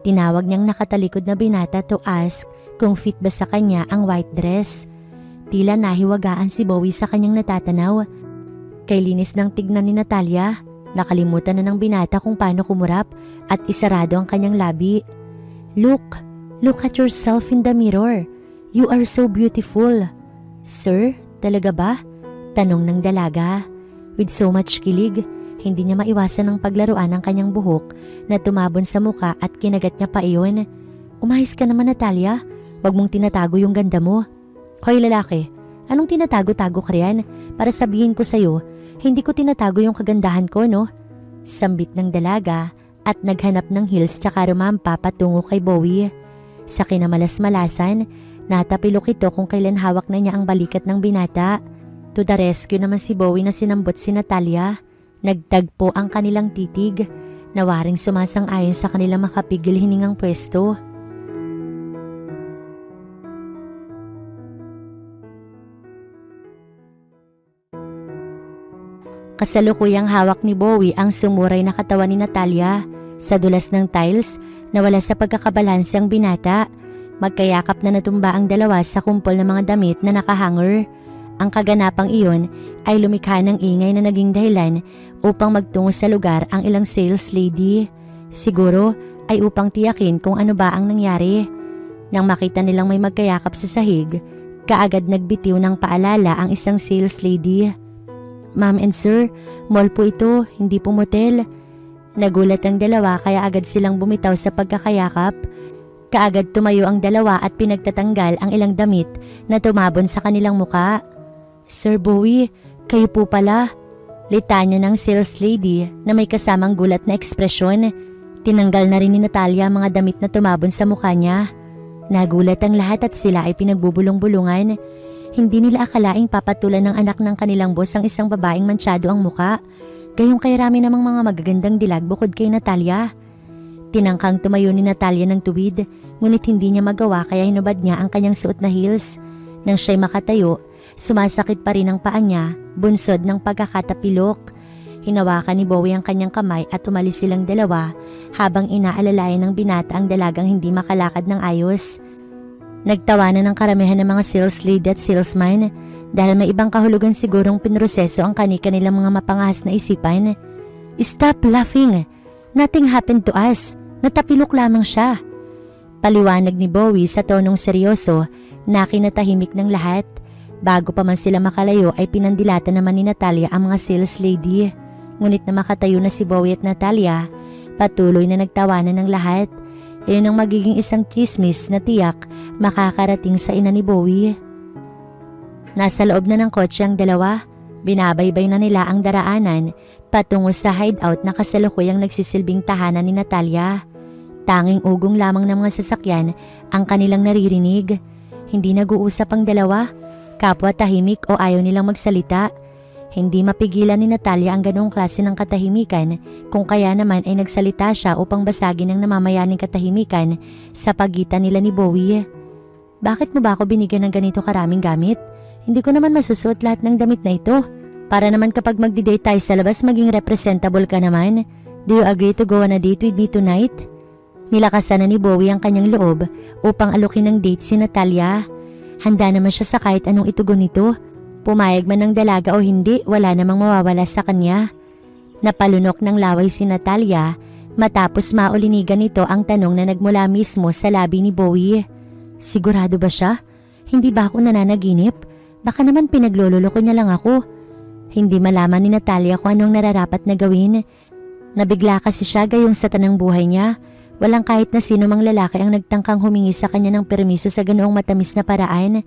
Tinawag niyang nakatalikod na binata to ask kung fit ba sa kanya ang white dress. Tila nahiwagaan si Bowie sa kanyang natatanaw. Kay linis ng tignan ni Natalia, nakalimutan na ng binata kung paano kumurap at isarado ang kanyang labi. Look at yourself in the mirror. You are so beautiful. Sir, talaga ba? Tanong ng dalaga. With so much kilig, hindi niya maiwasan ang paglaruan ng kanyang buhok na tumabon sa muka at kinagat niya pa iyon. Umayos ka naman, Natalia. Huwag mong tinatago yung ganda mo. Hoy lalaki, anong tinatago-tago ka riyan? Para sabihin ko sa'yo, hindi ko tinatago yung kagandahan ko, no? Sambit ng dalaga at naghanap ng heels tsaka rumampa patungo kay Bowie. Sa kinamalas-malasan, natapilok ito kung kailan hawak na niya ang balikat ng binata. To the rescue naman si Bowie na sinambot si Natalia. Nagtagpo ang kanilang titig, nawaring sumasang-ayon sa kanilang makapigil hiningang pwesto. Kasalukuyang hawak ni Bowie ang sumuray na katawan ni Natalia. Sa dulas ng tiles, nawala sa pagkakabalanse ang binata. Magkayakap na natumba ang dalawa sa kumpol ng mga damit na nakahanger. Ang kaganapang iyon ay lumikha ng ingay na naging dahilan upang magtungo sa lugar ang ilang sales lady. Siguro ay upang tiyakin kung ano ba ang nangyari. Nang makita nilang may magkayakap sa sahig, kaagad nagbitiw ng paalala ang isang sales lady. Ma'am and sir, mall po ito, hindi po motel. Nagulat ang dalawa kaya agad silang bumitaw sa pagkakayakap. Kaagad tumayo ang dalawa at pinagtatanggal ang ilang damit na tumabon sa kanilang muka. Sir Bowie, kayo po pala. Litanya ng sales lady na may kasamang gulat na ekspresyon. Tinanggal na rin ni Natalia ang mga damit na tumabon sa mukha niya. Nagulat ang lahat at sila ay pinagbubulong-bulungan. Hindi nila akalaing papatulan ng anak ng kanilang boss ang isang babaeng mansyado ang muka. Gayong kay rami namang mga magagandang dilag bukod kay Natalia. Tinangkang tumayo ni Natalia ng tuwid, ngunit hindi niya magawa kaya hinubad niya ang kanyang suot na heels. Nang siya'y makatayo, sumasakit pa rin ang paa niya, bunsod ng pagkakatapilok. Hinawakan ni Bowie ang kanyang kamay at umalis silang dalawa habang inaalalayan ng binata ang dalagang hindi makalakad ng ayos. Nagtawanan ng karamihan ng mga sales lead at salesman dahil may ibang kahulugan sigurong pinroseso ang kani-kanilang mga mapangahas na isipan. Stop laughing! Nothing happened to us. Natapilok lamang siya. Paliwanag ni Bowie sa tonong seryoso na kinatahimik ng lahat. Bago pa man sila makalayo ay pinandilatan naman ni Natalia ang mga sales lady. Ngunit na makatayo na si Bowie at Natalia, patuloy na nagtawanan ng lahat. Iyon ang magiging isang chismis na tiyak makakarating sa ina ni Bowie. Nasa loob na ng kotse ang dalawa. Binabaybay na nila ang daraanan patungo sa hideout na kasalukuyang nagsisilbing tahanan ni Natalia. Tanging ugong lamang ng mga sasakyan ang kanilang naririnig. Hindi nag-uusap ang dalawa. Kapwa tahimik o ayaw nilang magsalita. Hindi mapigilan ni Natalia ang ganong klase ng katahimikan kung kaya naman ay nagsalita siya upang basagin ang namamayaning katahimikan sa pagitan nila ni Bowie. Bakit mo ba ako binigyan ng ganito karaming gamit? Hindi ko naman masusuot lahat ng damit na ito. Para naman kapag magdi-date tayo sa labas maging representable ka naman. Do you agree to go on a date with me tonight? Nilakasan na ni Bowie ang kanyang loob upang alukin ng date si Natalia. Handa naman siya sa kahit anong itugon nito. Pumayag man ng dalaga o hindi, wala namang mawawala sa kanya. Napalunok ng laway si Natalia matapos maulinigan nito ang tanong na nagmula mismo sa labi ni Bowie. Sigurado ba siya? Hindi ba ako nananaginip? Baka naman pinaglololoko niya lang ako. Hindi malaman ni Natalia kung anong nararapat na gawin. Nabigla kasi siya gayong sa tanang buhay niya. Walang kahit na sino mang lalaki ang nagtangkang humingi sa kanya ng permiso sa ganoong matamis na paraan.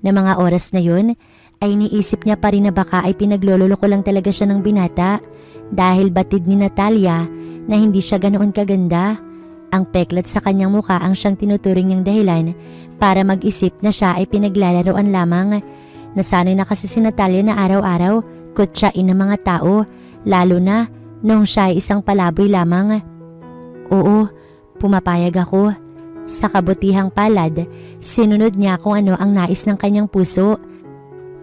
Na mga oras na yun ay iniisip niya pa rin na baka ay pinaglololoko lang talaga siya ng binata dahil batid ni Natalia na hindi siya ganoon kaganda. Ang peklat sa kanyang mukha ang siyang tinuturing niyang dahilan para mag-isip na siya ay pinaglalaroan lamang. Nasanay na kasi si Natalia na araw-araw kutsain ng mga tao, lalo na nung siya ay isang palaboy lamang. Oo, pumapayag ako. Sa kabutihang palad, sinunod niya kung ano ang nais ng kanyang puso.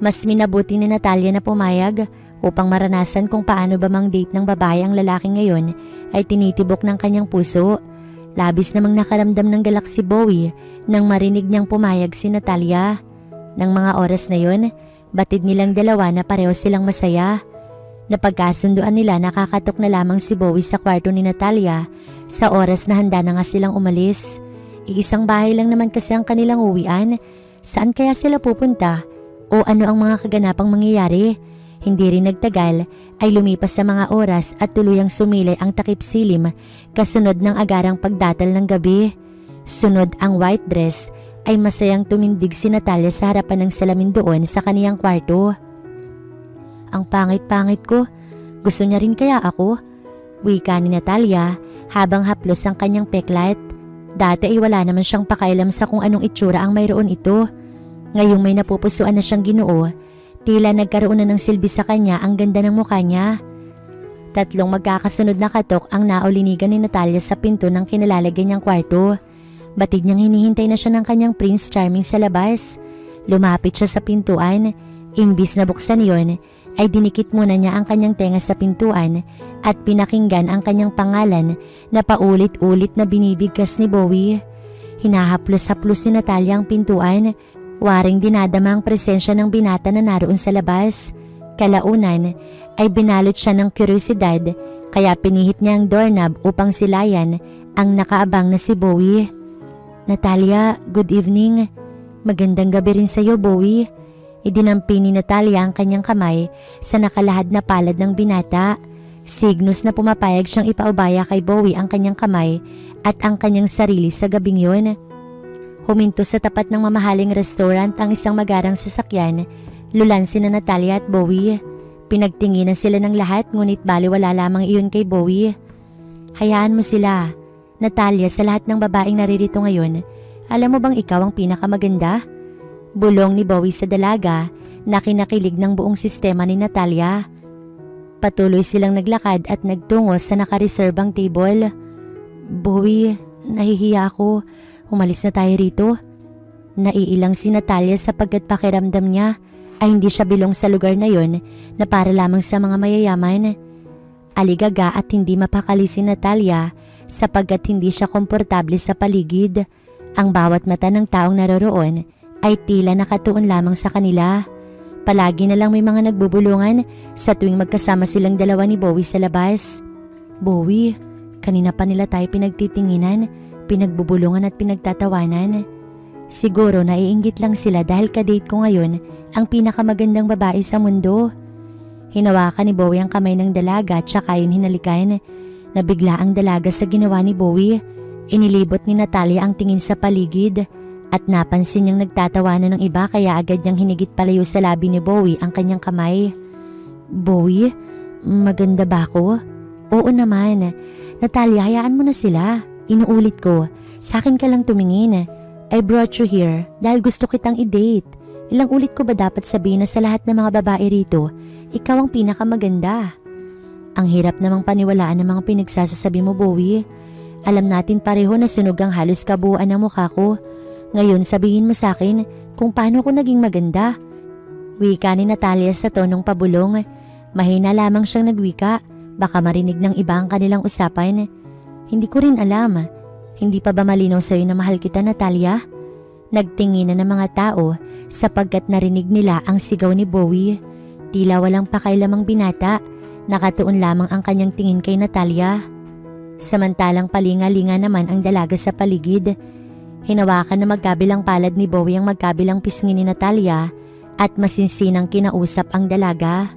Mas minabuti ni Natalia na pumayag upang maranasan kung paano ba mang date ng babae ang lalaki ngayon ay tinitibok ng kanyang puso. Labis namang nakaramdam ng galak si Bowie nang marinig niyang pumayag si Natalia. Nang mga oras na yon, batid nilang dalawa na pareho silang masaya. Napagkasunduan nila nakakatok na lamang si Bowie sa kwarto ni Natalia sa oras na handa na nga silang umalis. Iisang bahay lang naman kasi ang kanilang uwian. Saan kaya sila pupunta? O ano ang mga kaganapang mangyayari? Hindi rin nagtagal ay lumipas sa mga oras at tuluyang sumilay ang takip silim kasunod ng agarang pagdatal ng gabi. Sunod ang white dress ay masayang tumindig si Natalia sa harapan ng salamin doon sa kaniyang kwarto. Ang pangit-pangit ko. Gusto niya rin kaya ako? Wika ni Natalia habang haplos ang kanyang peklat. Dati ay wala naman siyang pakailam sa kung anong itsura ang mayroon ito. Ngayong may napupusuan na siyang Ginoo, tila nagkaroon na ng silbi sa kanya ang ganda ng mukha niya. Tatlong magkakasunod na katok ang naulinigan ni Natalia sa pinto ng kinalalagyan niyang kwarto. Batid niyang hinihintay na siya ng kanyang Prince Charming sa labas. Lumapit siya sa pintuan. Imbis na buksan yon, ay dinikit muna niya ang kanyang tenga sa pintuan at pinakinggan ang kanyang pangalan na paulit-ulit na binibigkas ni Bowie. Hinahaplos-haplos ni Natalia ang pintuan. Waring dinadama ang presensya ng binata na naroon sa labas. Kalaunan ay binalot siya ng kuryosidad kaya pinihit niya ang doorknob upang silayan ang nakaabang na si Bowie. Natalia, good evening. Magandang gabi rin sa iyo, Bowie. Idinampi ni Natalia ang kanyang kamay sa nakalahad na palad ng binata. Signos na pumapayag siyang ipaubaya kay Bowie ang kanyang kamay at ang kanyang sarili sa gabing yun. Huminto sa tapat ng mamahaling restaurant ang isang magarang sasakyan. Lulan sina Natalia at Bowie. Pinagtinginan sila ng lahat ngunit baliwala lamang iyon kay Bowie. Hayaan mo sila. Natalia, sa lahat ng babaeng naririto ngayon, alam mo bang ikaw ang pinakamaganda? Bulong ni Bowie sa dalaga na kinakilig ng buong sistema ni Natalia. Patuloy silang naglakad at nagtungo sa nakareserbang table. Bowie, nahihiya ako. Umalis na tayo rito. Naiilang si Natalia sapagkat pakiramdam niya ay hindi siya bilong sa lugar na yon na para lamang sa mga mayayaman. Aligaga at hindi mapakali si Natalia sapagkat hindi siya komportable sa paligid. Ang bawat mata ng taong naroroon ay tila nakatuon lamang sa kanila. Palagi na lang may mga nagbubulungan sa tuwing magkasama silang dalawa ni Bowie sa labas. Bowie, kanina pa nila tayo pinagtitinginan, pinagbubulungan at pinagtatawanan. Siguro naiinggit lang sila dahil kadate ko ngayon ang pinakamagandang babae sa mundo. Hinawakan ni Bowie ang kamay ng dalaga at saka yun hinalikan. Nabigla ang dalaga sa ginawa ni Bowie. Inilibot ni Natalia ang tingin sa paligid at napansin niyang nagtatawanan ng iba kaya agad niyang hinigit palayo sa labi ni Bowie ang kanyang kamay. Bowie, maganda ba ako? Oo naman. Natalia, hayaan mo na sila. Inuulit ko, sa akin ka lang tumingin. I brought you here dahil gusto kitang i-date. Ilang ulit ko ba dapat sabihin na sa lahat ng mga babae rito, ikaw ang pinakamaganda? Ang hirap namang paniwalaan ng mga pinagsasasabi mo, Bowie. Alam natin pareho na sunog ang halos kabuuan ng mukha ko. Ngayon sabihin mo sa akin kung paano ko naging maganda. Wika ni Natalia sa tonong pabulong. Mahina lamang siyang nagwika, baka marinig ng iba ang kanilang usapan. Hindi ko rin alam. Hindi pa ba malinaw sa'yo na mahal kita, Natalia? Nagtinginan ng mga tao sapagkat narinig nila ang sigaw ni Bowie. Tila walang pakailamang binata, nakatuon lamang ang kanyang tingin kay Natalia. Samantalang palinga-linga naman ang dalaga sa paligid. Hinawakan na magkabilang palad ni Bowie ang magkabilang pisngi ni Natalia at masinsinang kinausap ang dalaga.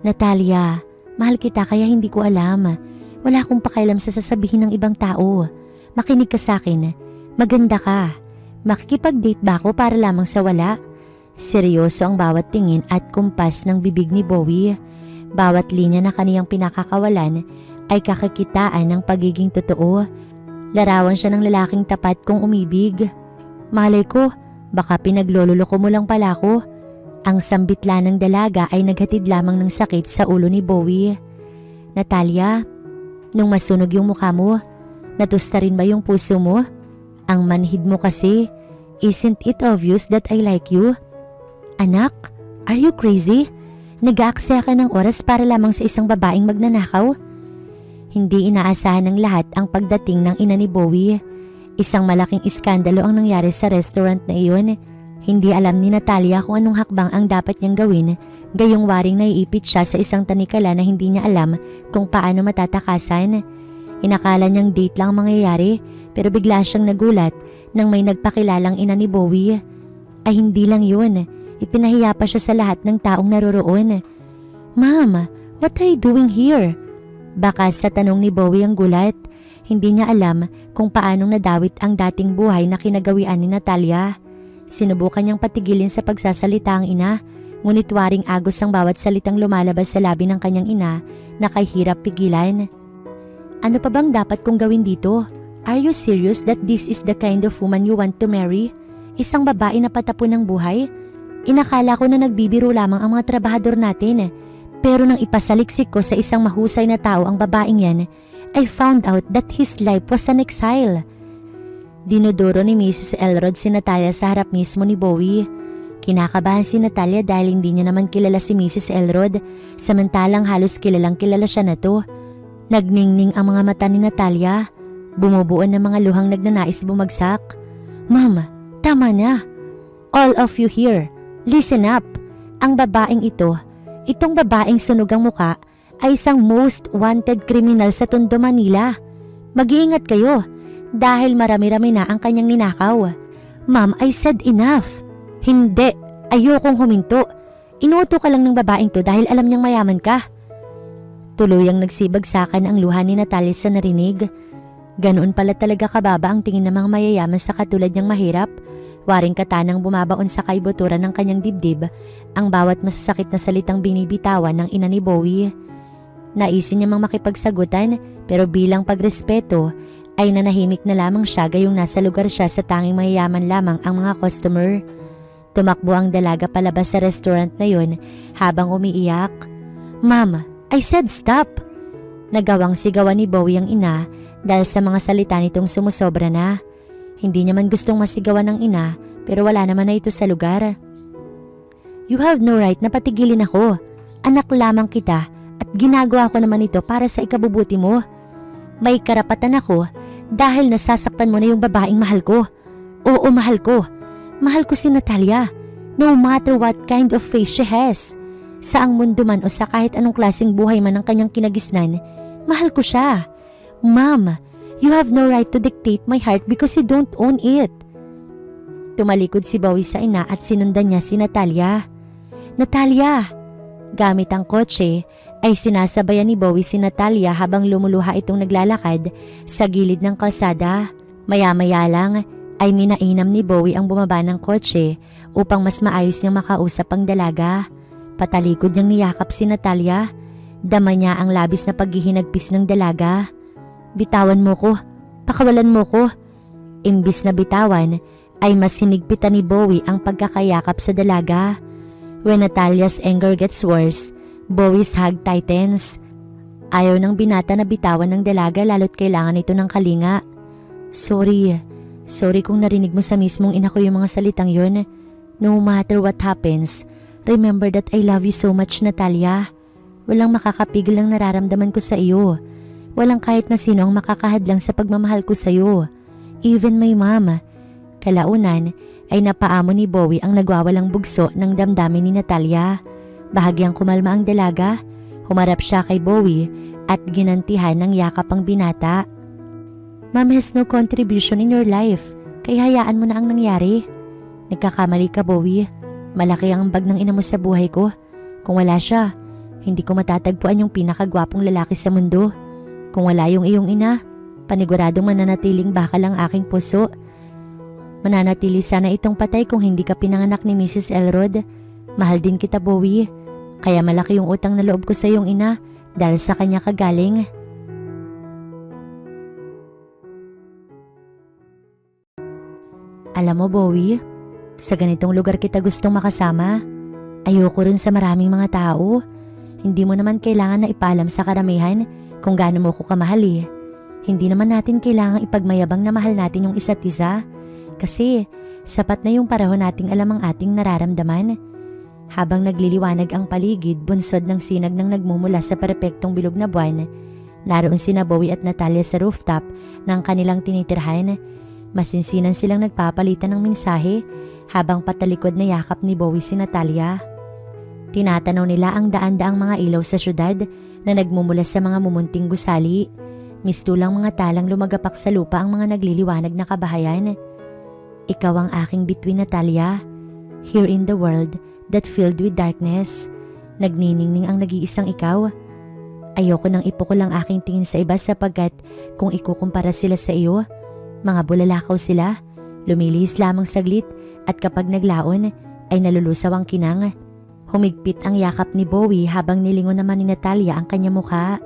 Natalia, mahal kita kaya hindi ko alam. Wala akong pakailam sa sasabihin ng ibang tao. Makinig ka sa akin. Maganda ka. Makikipag-date ba ako para lamang sa wala? Seryoso ang bawat tingin at kumpas ng bibig ni Bowie. Bawat linya na kaniyang pinakakawalan ay kakakitaan ng pagiging totoo. Larawan siya ng lalaking tapat kung umibig. Malay ko, baka pinaglololoko mo lang pala ako. Ang sambitla ng dalaga ay naghatid lamang ng sakit sa ulo ni Bowie. Natalia, nung masunog yung mukha mo, natusta rin ba yung puso mo? Ang manhid mo kasi, isn't it obvious that I like you? Anak, are you crazy? Nag-aaksaya ka ng oras para lamang sa isang babaeng magnanakaw? Hindi inaasahan ng lahat ang pagdating ng ina ni Bowie. Isang malaking iskandalo ang nangyari sa restaurant na iyon. Hindi alam ni Natalia kung anong hakbang ang dapat niyang gawin, gayong waring naiipit siya sa isang tanikala na hindi niya alam kung paano matatakasan. Inakala niyang date lang mangyayari, pero bigla siyang nagulat nang may nagpakilalang ina ni Bowie. Ay hindi lang yun, ipinahiya pa siya sa lahat ng taong naroroon. Ma'am, what are you doing here? Baka sa tanong ni Bowie ang gulat. Hindi niya alam kung paanong nadawit ang dating buhay na kinagawian ni Natalia. Sinubukan niyang patigilin sa pagsasalita ang ina, ngunit waring agos ang bawat salitang lumalabas sa labi ng kanyang ina na kahirap pigilan. Ano pa bang dapat kong gawin dito? Are you serious that this is the kind of woman you want to marry? Isang babae na patapon ng buhay? Inakala ko na nagbibiro lamang ang mga trabahador natin. Pero nang ipasaliksik ko sa isang mahusay na tao ang babaeng yan, I found out that his life was an exile. Dinodoro ni Mrs. Elrod si Natalia sa harap mismo ni Bowie. Kinakabahan si Natalia dahil hindi niya naman kilala si Mrs. Elrod, samantalang halos kilalang kilala siya na to. Nagningning ang mga mata ni Natalia. Bumubuo ng mga luhang nagnanais bumagsak. Ma'am, tama na. All of you here, listen up. Ang babaeng ito, itong babaeng sunog ang muka, ay isang most wanted criminal sa Tondo, Manila. Mag-iingat kayo dahil marami-rami na ang kanyang ninakaw. Ma'am, I said enough. Hindi, ayokong huminto. Inuto ka lang ng babaeng to dahil alam niyang mayaman ka. Tuluyang nagsibagsakan ang luha ni Natalia sa narinig. Ganoon pala talaga kababa ang tingin ng mga mayayaman sa katulad niyang mahirap. Waring katanang bumabaon sa kaibuturan ng kanyang dibdib ang bawat masasakit na salitang binibitawan ng ina ni Bowie. Naisin niya mang makipagsagutan pero bilang pagrespeto ay nanahimik na lamang siya gayong nasa lugar siya sa tanging mayayaman lamang ang mga customer. Tumakbo ang dalaga palabas sa restaurant na yon habang umiiyak. Ma'am, I said stop! Nagawang sigawan ni Bowie ang ina dahil sa mga salita nitong sumusobra na. Hindi niya man gustong masigawan ng ina pero wala naman na ito sa lugar. You have no right na patigilin ako. Anak lamang kita at ginagawa ko naman ito para sa ikabubuti mo. May karapatan ako dahil nasasaktan mo na yung babaeng mahal ko. Oo, mahal ko. Mahal ko si Natalia. No matter what kind of face she has. Saang mundo man o sa kahit anong klaseng buhay man ang kanyang kinagisnan, mahal ko siya. Ma'am, you have no right to dictate my heart because you don't own it. Tumalikod si Bowie sa ina at sinundan niya si Natalia. Natalia! Gamit ang kotse ay sinasabayan ni Bowie si Natalia habang lumuluha itong naglalakad sa gilid ng kalsada. Maya-maya lang ay minainam ni Bowie ang bumaba ng kotse upang mas maayos niyang makausap ang dalaga. Patalikod niyang niyakap si Natalia. Dama niya ang labis na paghihinagpis ng dalaga. Bitawan mo ko. Pakawalan mo ko. Imbis na bitawan, ay mas hinigpitan ni Bowie ang pagkakayakap sa dalaga. When Natalia's anger gets worse, Bowie's hug tightens. Ayaw ng binata na bitawan ng dalaga lalo't kailangan ito ng kalinga. Sorry kung narinig mo sa mismong ina ko yung mga salitang yun. No matter what happens, remember that I love you so much, Natalia. Walang makakapigil ng nararamdaman ko sa iyo. Walang kahit na sino ang makakahadlang sa pagmamahal ko sa iyo. Even my mom. Kalaunan ay napaamo ni Bowie ang nagwawalang bugso ng damdamin ni Natalia. Bahagyang kumalma ang dalaga, humarap siya kay Bowie at ginantihan ng yakap ang binata. Mom has no contribution in your life, kaya hayaan mo na ang nangyari. Nagkakamali ka, Bowie. Malaki ang ambag ng ina mo sa buhay ko. Kung wala siya, hindi ko matatagpuan yung pinakagwapong lalaki sa mundo. Kung wala yung iyong ina, paniguradong mananatiling bakal ang aking puso. Mananatili sana itong patay kung hindi ka pinanganak ni Mrs. Elrod. Mahal din kita, Bowie. Kaya malaki yung utang na loob ko sa iyong ina dahil sa kanya kagaling. Alam mo, Bowie, sa ganitong lugar kita gustong makasama. Ayoko rin sa maraming mga tao. Hindi mo naman kailangan na ipaalam sa karamihan kung gaano mo ko kamahal eh. Hindi naman natin kailangang ipagmayabang na mahal natin yung isa't isa. Kasi sapat na yung panahon nating alam ang ating nararamdaman. Habang nagliliwanag ang paligid, bunsod ng sinag ng nagmumula sa perpektong bilog na buwan, naroon sina Bowie at Natalia sa rooftop ng kanilang tinitirhan. Masinsinan silang nagpapalitan ng mensahe habang patalikod na yakap ni Bowie si Natalia. Tinatanaw nila ang daan-daang mga ilaw sa syudad na nagmumula sa mga mumunting gusali. Mistulang mga talang lumagapak sa lupa ang mga nagliliwanag na kabahayan. Ikaw ang aking bituin, Natalia. Here in the world that filled with darkness, nagniningning ang nag-iisang ikaw. Ayoko nang ipukol ang aking tingin sa iba sapagkat kung ikukumpara sila sa iyo, mga bulalakaw sila, lumilihis lamang saglit at kapag naglaon ay nalulusaw ang kinang. Humigpit ang yakap ni Bowie habang nilingon naman ni Natalia ang kanya mukha.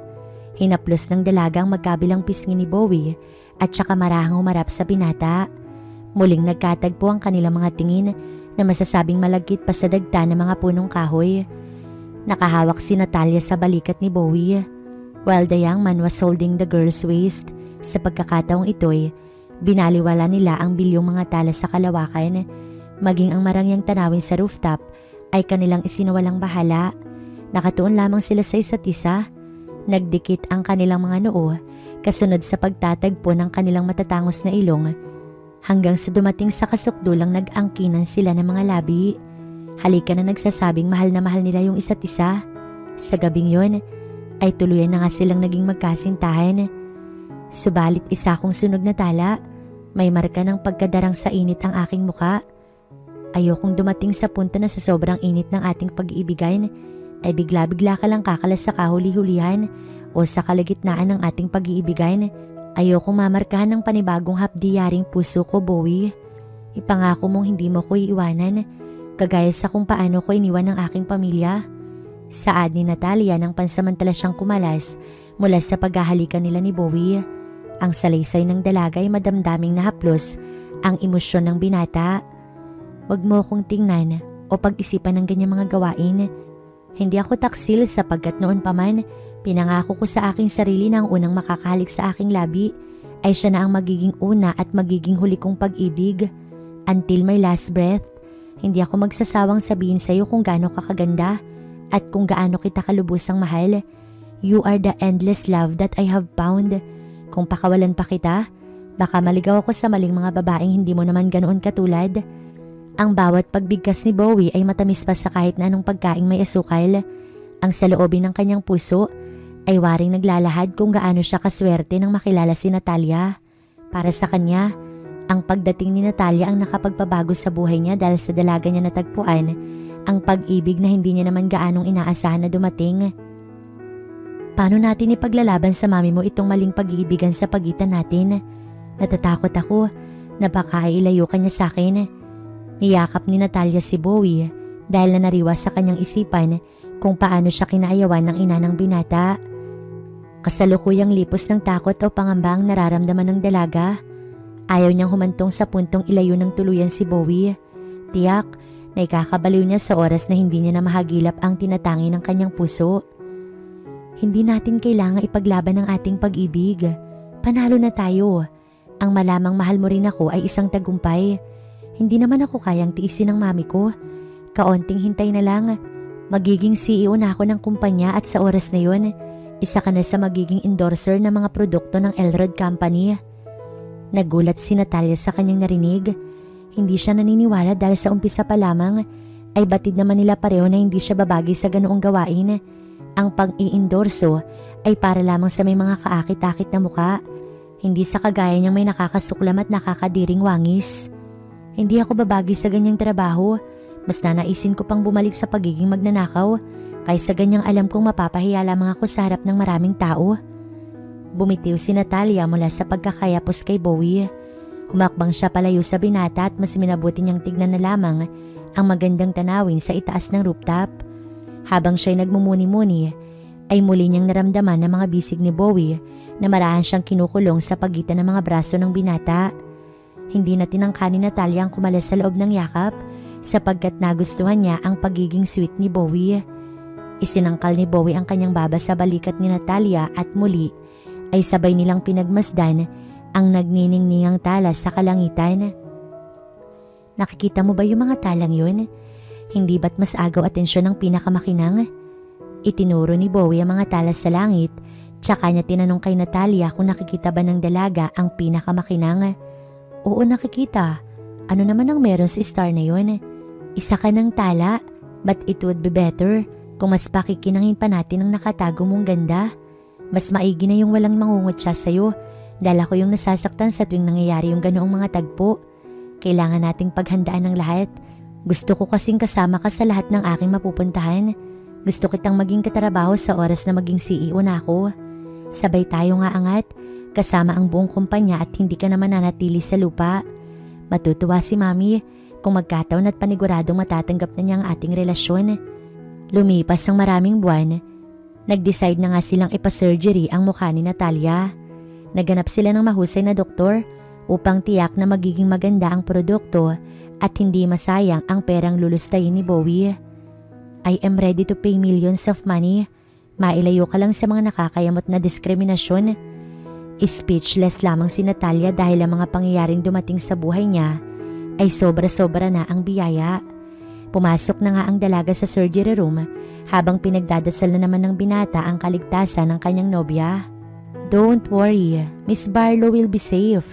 Hinaplos ng dalagang magkabilang pisngi ni Bowie at saka marahang umarap sa binata. Muling nagkatagpo ang kanilang mga tingin na masasabing malagkit pa sa dagta ng mga punong kahoy. Nakahawak si Natalia sa balikat ni Bowie, while the young man was holding the girl's waist. Sa pagkakataong ito'y binaliwala nila ang bilyong mga tala sa kalawakan, maging ang marangyang tanawin sa rooftop ay kanilang isinawalang bahala. Nakatuon lamang sila sa isa't isa. Nagdikit ang kanilang mga noo kasunod sa pagtatagpo ng kanilang matatangos na ilong hanggang sa dumating sa kasukdulang nag-angkinan sila ng mga labi. Halika na nagsasabing mahal na mahal nila yung isa't isa. Sa gabing yon ay tuluyan na nga silang naging magkasintahan. Subalit isa kong sunog na tala, may marka ng pagkadarang sa init ang aking muka. Ayokong dumating sa punto na sa sobrang init ng ating pag-iibigan ay bigla-bigla ka lang kakalas sa kahuli-hulihan o sa kalagitnaan ng ating pag-iibigan. Ayokong mamarkahan ng panibagong hapdiyaring puso ko, Bowie. Ipangako mong hindi mo ko iiwanan, kagaya sa kung paano ko iniwan ng aking pamilya. Saad ni Natalia nang pansamantala siyang kumalas mula sa paghahalikan nila ni Bowie. Ang salaysay ng dalaga ay madamdaming nahaplos ang emosyon ng binata. Huwag mo akong tingnan o pag-isipan ng ganyang mga gawain. Hindi ako taksil sapagkat noon pa man, pinangako ko sa aking sarili na ang unang makakahalik sa aking labi ay siya na ang magiging una at magiging huli kong pag-ibig. Until my last breath, hindi ako magsasawang sabihin sa iyo kung gaano ka kaganda at kung gaano kita kalubusang mahal. You are the endless love that I have found. Kung pakawalan pa kita, baka maligaw ako sa maling mga babaeng hindi mo naman ganoon katulad. Ang bawat pagbigkas ni Bowie ay matamis pa sa kahit na anong pagkaing may asukal. Ang saloobin ng kanyang puso ay waring naglalahad kung gaano siya kaswerte nang makilala si Natalia. Para sa kanya, ang pagdating ni Natalia ang nakapagpabago sa buhay niya dahil sa dalaga niya natagpuan ang pag-ibig na hindi niya naman gaanong inaasahan na dumating. Paano natin ipaglalaban sa mami mo itong maling pag-iibigan sa pagitan natin? Natatakot ako na baka ay ilayo ka niya sa akin. Niyakap ni Natalia si Bowie dahil na nariwas sa kanyang isipan kung paano siya kinaayawan ng ina ng binata. Kasalukuyang lipos ng takot o pangamba ang nararamdaman ng dalaga. Ayaw niyang humantong sa puntong ilayo ng tuluyan si Bowie. Tiyak na ikakabaliw niya sa oras na hindi niya na mahagilap ang tinatangi ng kanyang puso. Hindi natin kailangang ipaglaban ang ating pag-ibig. Panalo na tayo. Ang malamang mahal mo rin ako ay isang tagumpay. Hindi naman ako kayang tiisin ng mami ko. Kaunting hintay na lang. Magiging CEO na ako ng kumpanya at sa oras na yon, isa ka na sa magiging endorser ng mga produkto ng Elrod Company. Nagulat si Natalia sa kanyang narinig. Hindi siya naniniwala dahil sa umpisa pa lamang ay batid naman nila pareho na hindi siya babagay sa ganoong gawain. Ang pang-iindorso ay para lamang sa may mga kaakit-akit na muka, hindi sa kagaya niyang may nakakasuklam at nakakadiring wangis. Hindi ako babagay sa ganyang trabaho. Mas nanaisin ko pang bumalik sa pagiging magnanakaw kaysa ganyang alam kong mapapahiya lamang ako sa harap ng maraming tao. Bumitiw si Natalia mula sa pagkakayapos kay Bowie. Humakbang siya palayo sa binata at mas minabuti niyang tignan na lamang ang magandang tanawin sa itaas ng rooftop. Habang siya'y nagmumuni-muni, ay muli niyang naramdaman ng mga bisig ni Bowie na marahan siyang kinukulong sa pagitan ng mga braso ng binata. Hindi na tinangka ni Natalia ang kumalas sa loob ng yakap sapagkat nagustuhan niya ang pagiging sweet ni Bowie. Isinangkal ni Bowie ang kanyang baba sa balikat ni Natalia at muli ay sabay nilang pinagmasdan ang nagniningningang tala sa kalangitan. Nakikita mo ba yung mga talang yun? Hindi ba't mas agaw atensyon ng pinakamakinang? Itinuro ni Bowie ang mga tala sa langit, tsaka niya tinanong kay Natalia kung nakikita ba ng dalaga ang pinakamakinang. Oo, nakikita. Ano naman ang meron sa star na yun? Isa ka ng tala, but it would be better kung mas pakikinangin pa natin ang nakatago mong ganda. Mas maigi na yung walang mangungot siya sa'yo dahil ako yung nasasaktan sa tuwing nangyayari yung ganoong mga tagpo. Kailangan nating paghandaan ng lahat. Gusto ko kasing kasama ka sa lahat ng aking mapupuntahan. Gusto kitang maging katrabaho sa oras na maging CEO na ako. Sabay tayo nga angat, kasama ang buong kumpanya at hindi ka naman nanatili sa lupa. Matutuwa si Mami kung magkataon at paniguradong matatanggap na niya ang ating relasyon. Lumipas ang maraming buwan. Nag-decide na nga silang ipa-surgery ang mukha ni Natalia. Naganap sila ng mahusay na doktor upang tiyak na magiging maganda ang produkto at hindi masayang ang perang lulustayin ni Bowie. I am ready to pay millions of money. Mailayo ka lang sa mga nakakayamot na diskriminasyon. Speechless lamang si Natalia dahil ang mga pangyayaring dumating sa buhay niya ay sobra-sobra na ang biyaya. Pumasok na nga ang dalaga sa surgery room habang pinagdadasal na naman ng binata ang kaligtasan ng kanyang nobya. Don't worry, Miss Barlow will be safe.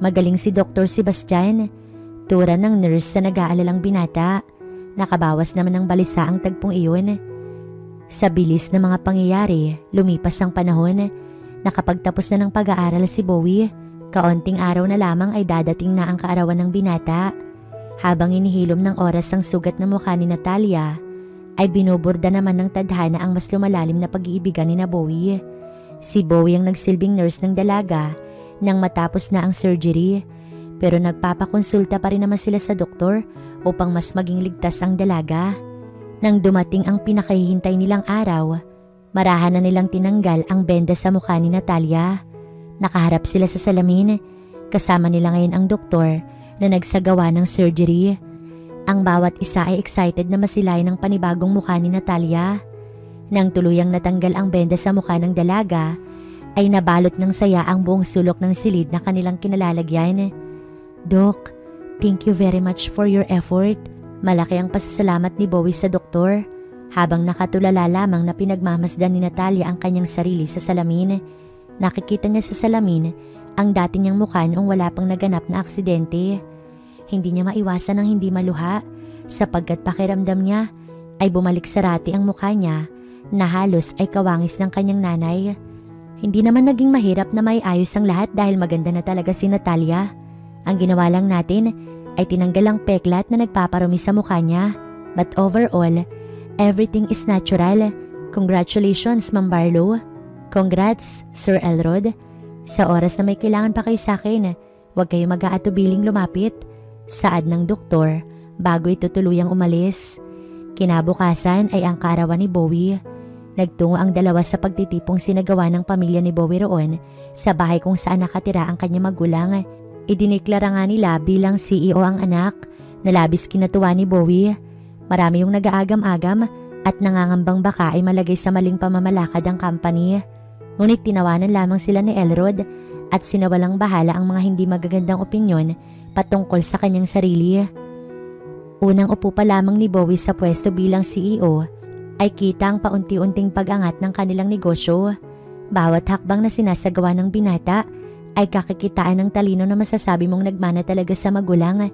Magaling si Dr. Sebastian. Tura ng nurse sa nag-aalalang binata. Nakabawas naman ng balisa ang tagpong iyon. Sa bilis ng mga pangyayari, lumipas ang panahon. Nakapagtapos na ng pag-aaral si Bowie. Kaunting araw na lamang ay dadating na ang kaarawan ng binata. Habang inihilom ng oras ang sugat na mukha ni Natalia, ay binuburda naman ng tadhana ang mas lumalalim na pag-iibigan ni Bowie. Si Bowie ang nagsilbing nurse ng dalaga nang matapos na ang surgery, pero nagpapakonsulta pa rin naman sila sa doktor upang mas maging ligtas ang dalaga. Nang dumating ang pinakahihintay nilang araw, marahan na nilang tinanggal ang benda sa mukha ni Natalia. Nakaharap sila sa salamin, kasama nila ngayon ang doktor na nagsagawa ng surgery. Ang bawat isa ay excited na masilayan ang panibagong mukha ni Natalia. Nang tuluyang natanggal ang benda sa mukha ng dalaga, ay nabalot ng saya ang buong sulok ng silid na kanilang kinalalagyan. Doc, thank you very much for your effort. Malaki ang pasasalamat ni Bowie sa doktor. Habang nakatulala lamang na pinagmamasdan ni Natalia ang kanyang sarili sa salamin, nakikita niya sa salamin ang dati niyang mukha noong wala pang naganap na aksidente. Hindi niya maiwasan ang hindi maluha sapagkat pakiramdam niya ay bumalik sa rati ang mukha niya na halos ay kawangis ng kanyang nanay. Hindi naman naging mahirap na maiayos ang lahat dahil maganda na talaga si Natalia. Ang ginawa lang natin ay tinanggal ang peklat na nagpaparumi sa mukha niya. But overall, everything is natural. Congratulations, Ma'am Barlow. Congrats, Sir Elrod. Sa oras na may kailangan pa kayo sa akin, huwag kayo mag-aatubiling lumapit. Saad ng doktor bago ito tuluyang umalis. Kinabukasan ay ang kaarawan ni Bowie. Nagtungo ang dalawa sa pagtitipong sinagawa ng pamilya ni Bowie roon sa bahay kung saan nakatira ang kanyang magulang. Idiniklara nga nila bilang CEO ang anak na labis kinatuwa ni Bowie. Marami yung nag-aagam-agam at nangangambang baka ay malagay sa maling pamamalakad ang company. Ngunit tinawanan lamang sila ni Elrod at sinawalang bahala ang mga hindi magagandang opinyon patungkol sa kanyang sarili. Unang upo pa lamang ni Bowie sa pwesto bilang CEO ay kita ang paunti-unting pag-angat ng kanilang negosyo. Bawat hakbang na sinasagawa ng binata ay kakikitaan ng talino na masasabi mong nagmana talaga sa magulang.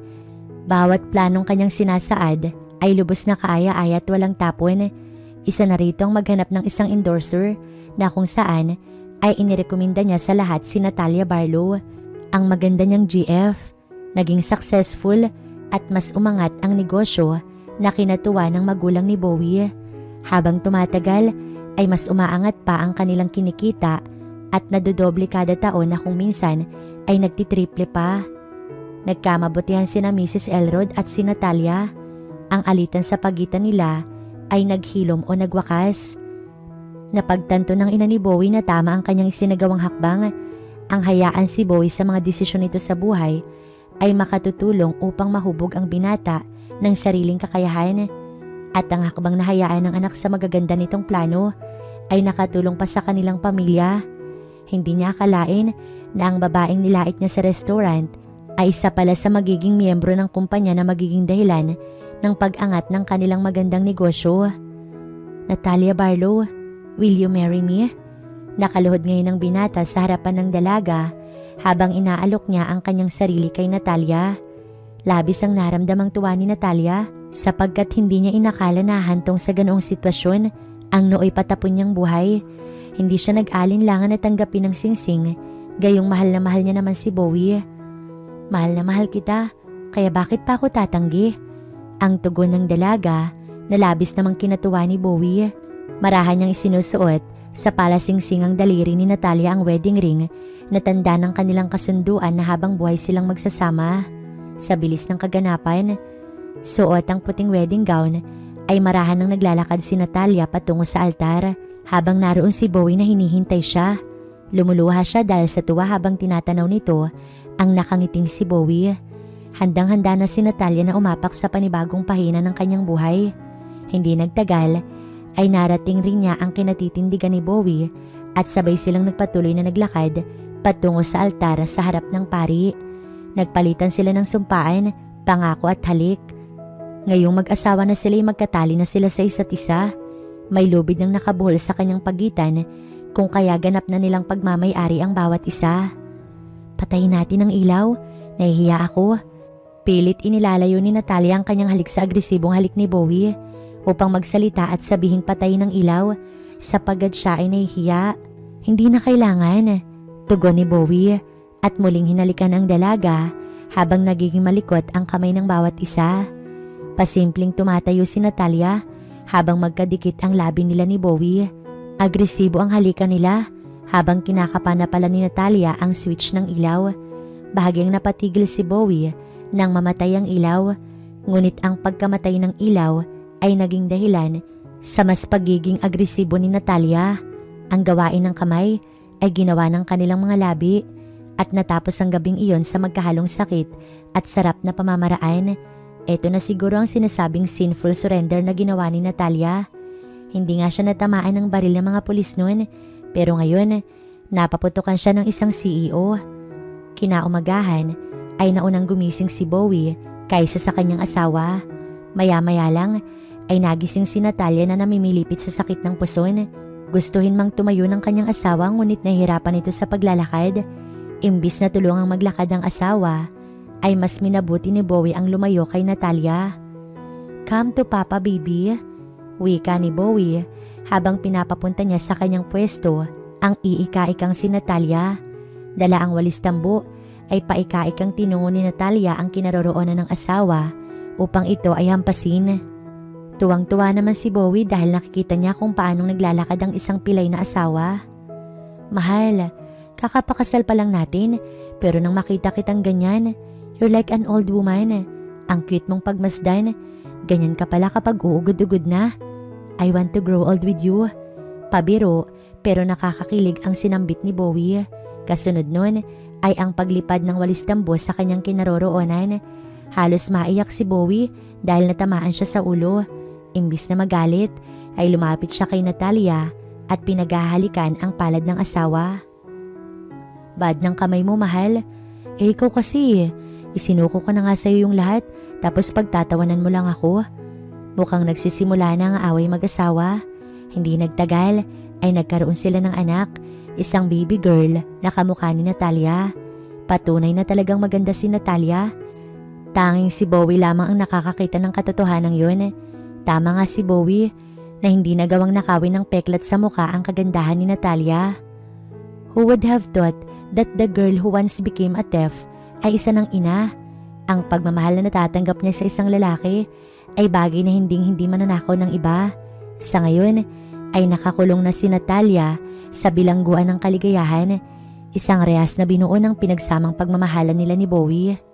Bawat planong kanyang sinasaad ay lubos na kaaya-aya at walang tapon. Isa na rito ang maghanap ng isang endorser na kung saan ay inirekomenda niya sa lahat si Natalia Barlow. Ang maganda niyang GF, naging successful at mas umangat ang negosyo na kinatuwa ng magulang ni Bowie. Habang tumatagal ay mas umaangat pa ang kanilang kinikita at nadodoble kada taon na kung minsan ay nagtitriple pa. Nagkamabutihan sina Mrs. Elrod at si Natalia. Ang alitan sa pagitan nila ay naghilom o nagwakas. Napagtanto ng ina ni Bowie na tama ang kanyang isinagawang hakbang. Ang hayaan si Bowie sa mga desisyon nito sa buhay ay makatutulong upang mahubog ang binata ng sariling kakayahan. At ang hakbang na hayaan ng anak sa magaganda nitong plano ay nakatulong pa sa kanilang pamilya. Hindi niya akalain na ang babaeng nilait niya sa restaurant ay isa pala sa magiging miyembro ng kumpanya na magiging dahilan ng pag-angat ng kanilang magandang negosyo. Natalia Barlow, will you marry me? Nakaluhod ngayon ng binata sa harapan ng dalaga habang inaalok niya ang kanyang sarili kay Natalia. Labis ang naramdamang tuwa ni Natalia sapagkat hindi niya inakala na hantong sa ganoong sitwasyon ang nooy patapon niyang buhay. Hindi siya nag-alinlangan na tanggapin ng singsing, gayong mahal na mahal niya naman si Bowie. Mahal na mahal kita, kaya bakit pa ako tatanggi? Ang tugon ng dalaga na labis namang kinatuwa ni Bowie. Marahan niyang isinusuot sa palasingsing ang daliri ni Natalia ang wedding ring na tanda ng kanilang kasunduan na habang buhay silang magsasama. Sa bilis ng kaganapan, suot ang puting wedding gown ay marahan nang naglalakad si Natalia patungo sa altar habang naroon si Bowie na hinihintay siya. Lumuluha siya dahil sa tuwa habang tinatanaw nito ang nakangiting si Bowie. Handang-handa na si Natalia na umapak sa panibagong pahina ng kanyang buhay. Hindi nagtagal ay narating rin niya ang kinatitindigan ni Bowie at sabay silang nagpatuloy na naglakad patungo sa altar sa harap ng pari. Nagpalitan sila ng sumpaan, pangako at halik. Ngayong mag-asawa na sila ay magkatali na sila sa isa't isa. May lubid ng nakabuhol sa kanyang pagitan kung kaya ganap na nilang pagmamay-ari ang bawat isa. Patayin natin ang ilaw, nahihiya ako. Pilit inilalayo ni Natalia ang kanyang halik sa agresibong halik ni Bowie upang magsalita at sabihing patayin ang ilaw sapagkat siya ay nahihiya. Hindi na kailangan, tugon ni Bowie at muling hinalikan ang dalaga habang nagiging malikot ang kamay ng bawat isa. Pasimpleng tumatayo si Natalia habang magkadikit ang labi nila ni Bowie. Agresibo ang halikan nila habang kinakapana pala ni Natalia ang switch ng ilaw. Bahagyang napatigil si Bowie nang mamatay ang ilaw, ngunit ang pagkamatay ng ilaw ay naging dahilan sa mas pagiging agresibo ni Natalia. Ang gawain ng kamay ay ginawa ng kanilang mga labi at natapos ang gabing iyon sa magkahalong sakit at sarap na pamamaraan. Ito na siguro ang sinasabing sinful surrender na ginawa ni Natalia. Hindi nga siya natamaan ng baril ng mga pulis noon, pero ngayon napaputukan siya ng isang CEO. Kinaumagahan ay naunang gumising si Bowie kaysa sa kanyang asawa. Maya-maya lang ay nagising si Natalia na namimilipit sa sakit ng puson. Gustuhin mang tumayo ng kanyang asawa ngunit nahihirapan ito sa paglalakad. Imbis na tulungang maglakad ang asawa, ay mas minabuti ni Bowie ang lumayo kay Natalia. "Come to Papa, baby," wika ni Bowie habang pinapapunta niya sa kanyang pwesto ang iika-ikang si Natalia. Dala ang walis tambo ay paika-ikang tinungo ni Natalia ang kinaroroonan ng asawa upang ito ay hampasin. Tuwang-tuwa naman si Bowie dahil nakikita niya kung paanong naglalakad ang isang pilay na asawa. "Mahal, kakapakasal pa lang natin pero nang makita kitang ganyan, you're like an old woman. Ang cute mong pagmasdan. Ganyan ka pala kapag uugod-ugod na. I want to grow old with you." Pabiro pero nakakakilig ang sinambit ni Bowie. Kasunod nun ay ang paglipad ng walis tambo sa kanyang kinaroroonan. Halos maiyak si Bowie dahil natamaan siya sa ulo. Imbis na magalit ay lumapit siya kay Natalia at pinaghahalikan ang palad ng asawa. "Bad ng kamay mo, mahal. Ikaw kasi, isinuko ko na nga sa'yo yung lahat tapos pagtatawanan mo lang ako." Mukhang nagsisimula na ang away mag-asawa. Hindi nagtagal ay nagkaroon sila ng anak isang baby girl na kamukha ni Natalia. Patunay na talagang maganda si Natalia. Tanging si Bowie lamang ang nakakakita ng katotohanan yun. Tama nga si Bowie na hindi nagawang nakawin ng peklat sa mukha ang kagandahan ni Natalia. Who would have thought that the girl who once became a thief ay isa ng ina? Ang pagmamahal na natatanggap niya sa isang lalaki ay bagay na hindi mananakaw ng iba. Sa ngayon ay nakakulong na si Natalia sa bilangguan ng kaligayahan, isang rehas na binuo ng pinagsamang pagmamahalan nila ni Bowie.